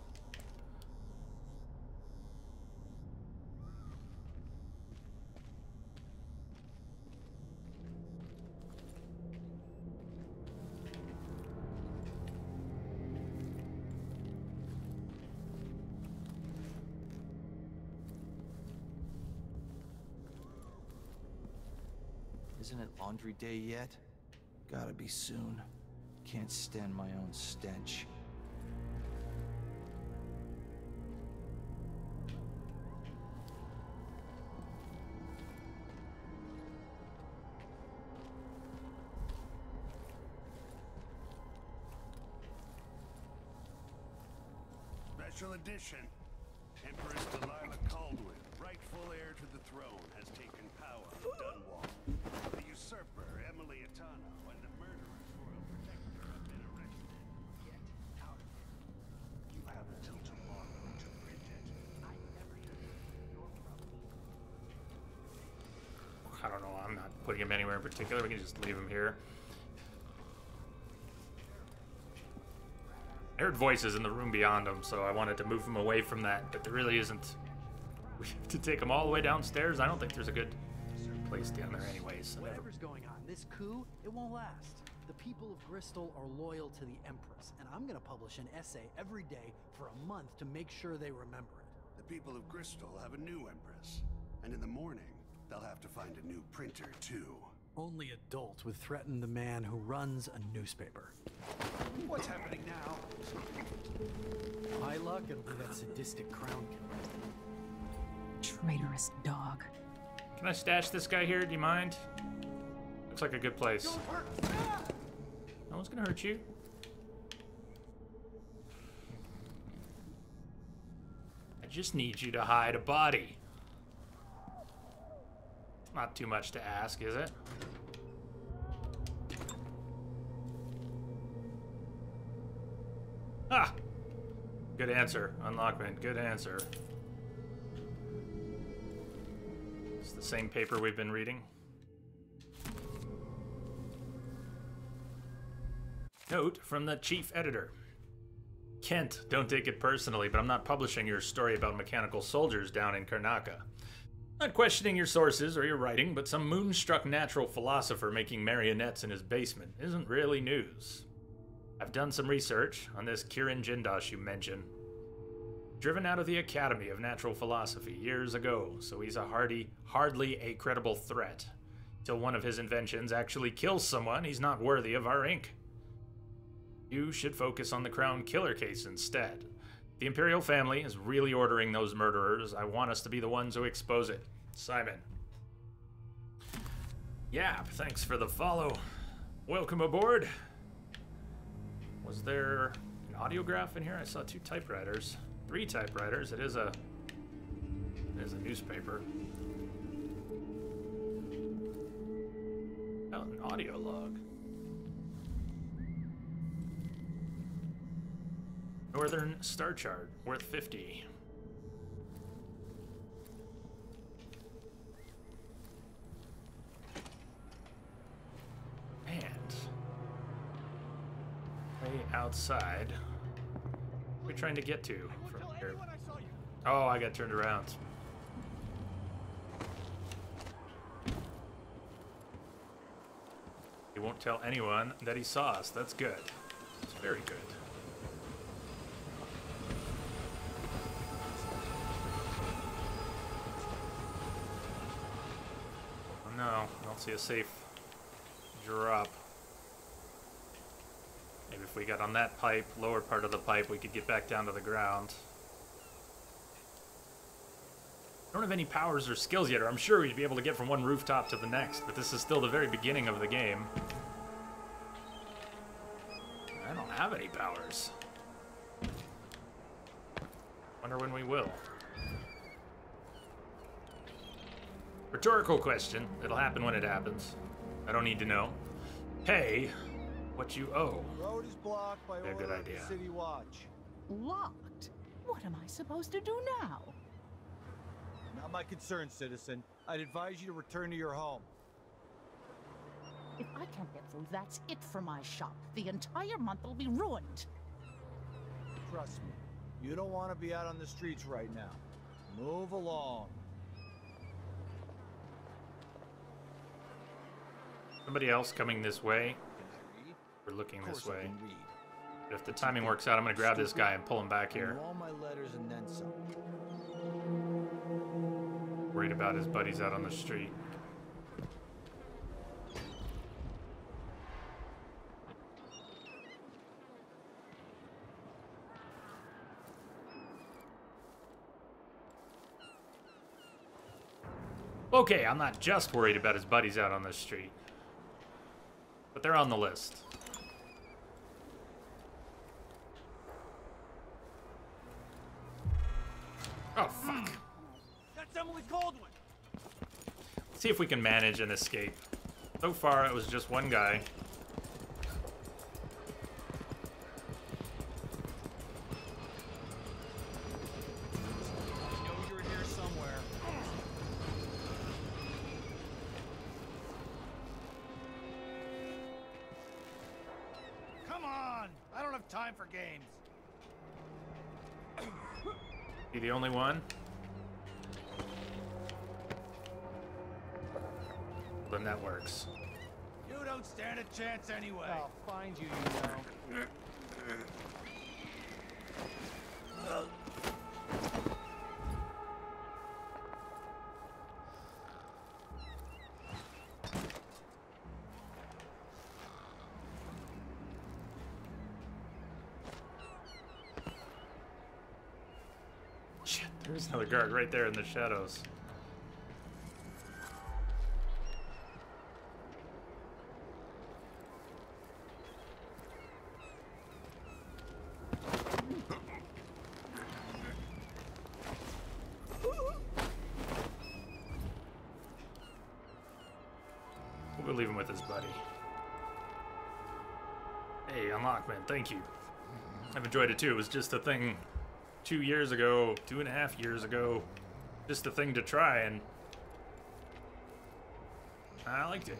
Isn't it laundry day yet? Gotta be soon. Can't stand my own stench. Special edition. Empress Delilah Caldwin, rightful heir to the throne, has taken power of Dunwall. The usurper, Emily Atano, and the murderer's royal protector have been arrested. Get out of here. You have until tomorrow to print it. I never hear your problem. I don't know. I'm not putting him anywhere in particular. We can just leave him here. I heard voices in the room beyond him, so I wanted to move him away from that, but there really isn't. We have to take him all the way downstairs. I don't think there's a good place down there anyways. So Whatever's going on, this coup, it won't last. The people of Bristol are loyal to the Empress, and I'm gonna publish an essay every day for a month to make sure they remember it. The people of Bristol have a new Empress, and in the morning, they'll have to find a new printer, too. Only adults would threaten the man who runs a newspaper. What's happening now? High luck and that sadistic crown killer. Traitorous dog. can I stash this guy here? Do you mind? Looks like a good place. No one's gonna hurt you. I just need you to hide a body. Not too much to ask, is it? Ah! Good answer, Unlockman. Good answer. It's the same paper we've been reading. Note from the chief editor. Kent, don't take it personally, but I'm not publishing your story about mechanical soldiers down in Karnaca. Not questioning your sources or your writing, but some moonstruck natural philosopher making marionettes in his basement isn't really news. I've done some research on this Kirin Jindosh you mentioned. Driven out of the Academy of Natural Philosophy years ago, so he's a hardly a credible threat. Till one of his inventions actually kills someone, he's not worthy of our ink. You should focus on the Crown Killer case instead. The Imperial family is really ordering those murderers. I want us to be the ones who expose it. Simon. Yeah, thanks for the follow. Welcome aboard. Was there an audiograph in here? I saw 2 typewriters. 3 typewriters. It is a newspaper. Oh, an audio log. Northern Star Chart, worth 50. And way outside. What are we trying to get to from here? Oh, I got turned around. He won't tell anyone that he saw us. That's good. It's very good. Oh no, I don't see a safe drop. Maybe if we got on that pipe, lower part of the pipe, we could get back down to the ground. I don't have any powers or skills yet, or I'm sure we'd be able to get from one rooftop to the next, but this is still the very beginning of the game. I don't have any powers. Wonder when we will. Rhetorical question. It'll happen when it happens. I don't need to know. Pay what you owe. Road is blocked by Yeah, good order of idea. the City Watch. Locked? What am I supposed to do now? Not my concern, citizen. I'd advise you to return to your home. If I can't get through, that's it for my shop. The entire month will be ruined. Trust me, you don't want to be out on the streets right now. Move along. Somebody else coming this way. We're looking this way. But if the timing works out, I'm gonna grab this guy and pull him back here. All my letters and then some. Worried about his buddies out on the street. Okay, I'm not just worried about his buddies out on the street. But they're on the list. Oh, fuck. That's Emily Caldwin. Let's see if we can manage an escape. So far, it was just one guy. I know you're here somewhere. Come on! I don't have time for games. He the only one? Then that works. You don't stand a chance anyway. I'll find you, you know. Shit, there's another guard right there in the shadows. We'll leave him with his buddy. Hey, Unlockman, thank you. I've enjoyed it too. It was just a thing 2 years ago, 2.5 years ago. Just a thing to try, and I liked it.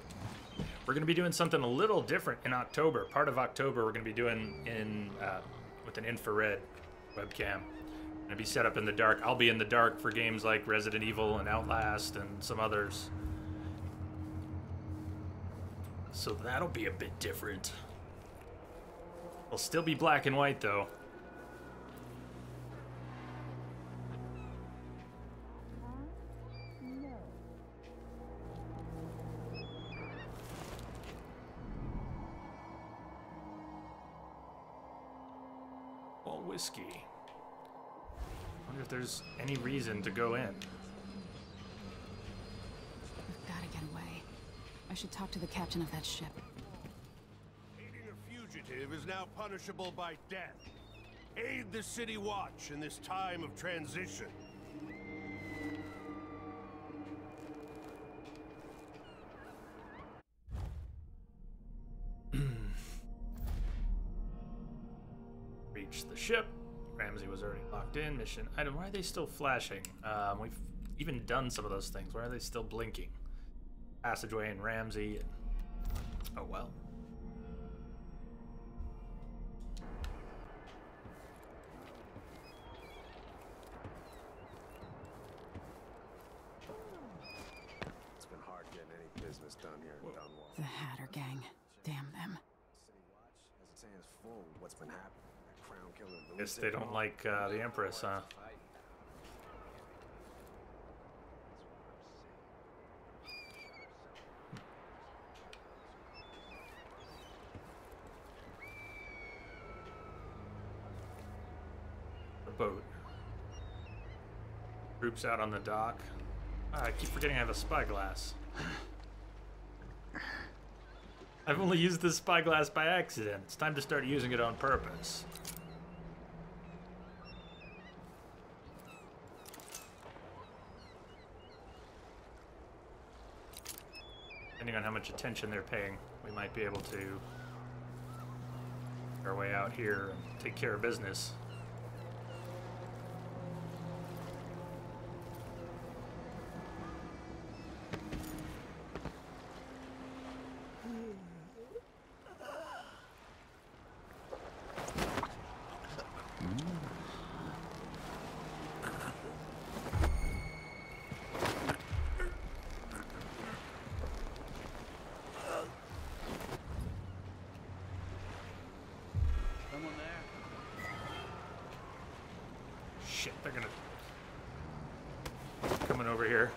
We're going to be doing something a little different in October. Part of October we're going to be doing in with an infrared webcam. Going to be set up in the dark. I'll be in the dark for games like Resident Evil and Outlast and some others. So that'll be a bit different. It'll still be black and white though. Well, whiskey. Wonder if there's any reason to go in. We've gotta get away. I should talk to the captain of that ship. narrative is now punishable by death. Aid the City Watch in this time of transition. Reach the ship. Ramsey was already locked in. Mission item. Why are they still flashing? We've even done some of those things. Why are they still blinking? Passageway and Ramsey. And... oh well. It's been hard getting any business done here in Dunwall. The Hatter gang. Damn them. City Watch, as its hands full with what's been happening. That crown killer. Guess they don't like the Empress, huh? Boat. Troops out on the dock. I keep forgetting I have a spyglass. I've only used this spyglass by accident. It's time to start using it on purpose. Depending on how much attention they're paying, we might be able to make our way out here and take care of business.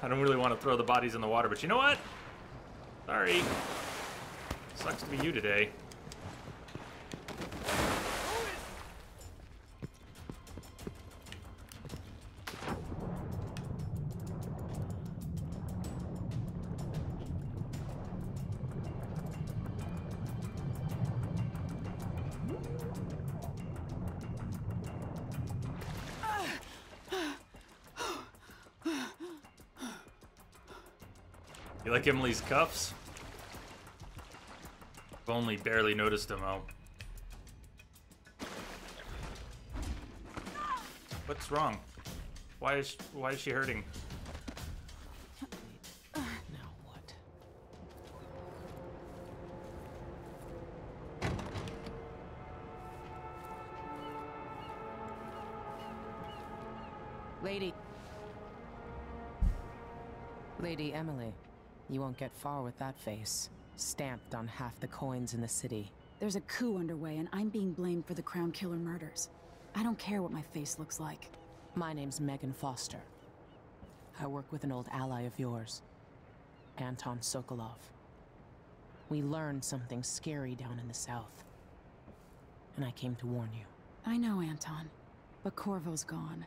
I don't really want to throw the bodies in the water, but you know what? Sorry. Sucks to be you today. You like Emily's cuffs? I've only barely noticed them, oh. What's wrong? Why is she hurting? Now what? Lady Emily. You won't get far with that face. Stamped on half the coins in the city. There's a coup underway, and I'm being blamed for the Crown Killer murders. I don't care what my face looks like. My name's Megan Foster. I work with an old ally of yours, Anton Sokolov. We learned something scary down in the south, and I came to warn you. I know, Anton, but Corvo's gone.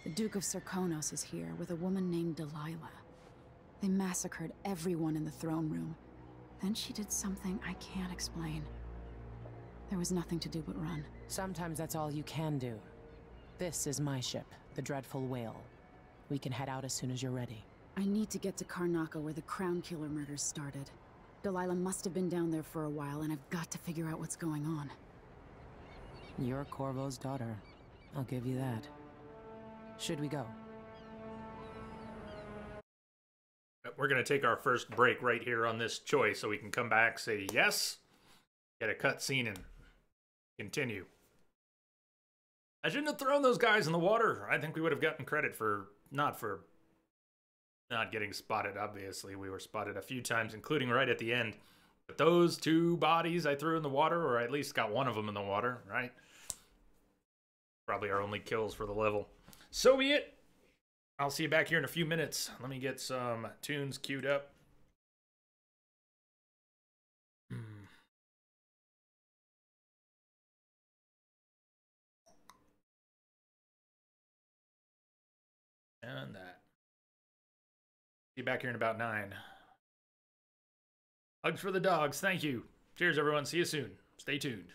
The Duke of Serkonos is here with a woman named Delilah. They massacred everyone in the throne room. Then she did something I can't explain. There was nothing to do but run. Sometimes that's all you can do. This is my ship, the Dreadful Whale. We can head out as soon as you're ready. I need to get to Karnaca where the Crown Killer murders started. Delilah must have been down there for a while, and I've got to figure out what's going on. You're Corvo's daughter. I'll give you that. Should we go? We're going to take our first break right here on this choice so we can come back, say yes, get a cutscene, and continue. I shouldn't have thrown those guys in the water. I think we would have gotten credit for not getting spotted, obviously. We were spotted a few times, including right at the end. But those two bodies I threw in the water, or at least got one of them in the water, right? Probably our only kills for the level. So be it. I'll see you back here in a few minutes. Let me get some tunes queued up. And that. See you back here in about 9. Hugs for the dogs. Thank you. Cheers, everyone. See you soon. Stay Stay tuned.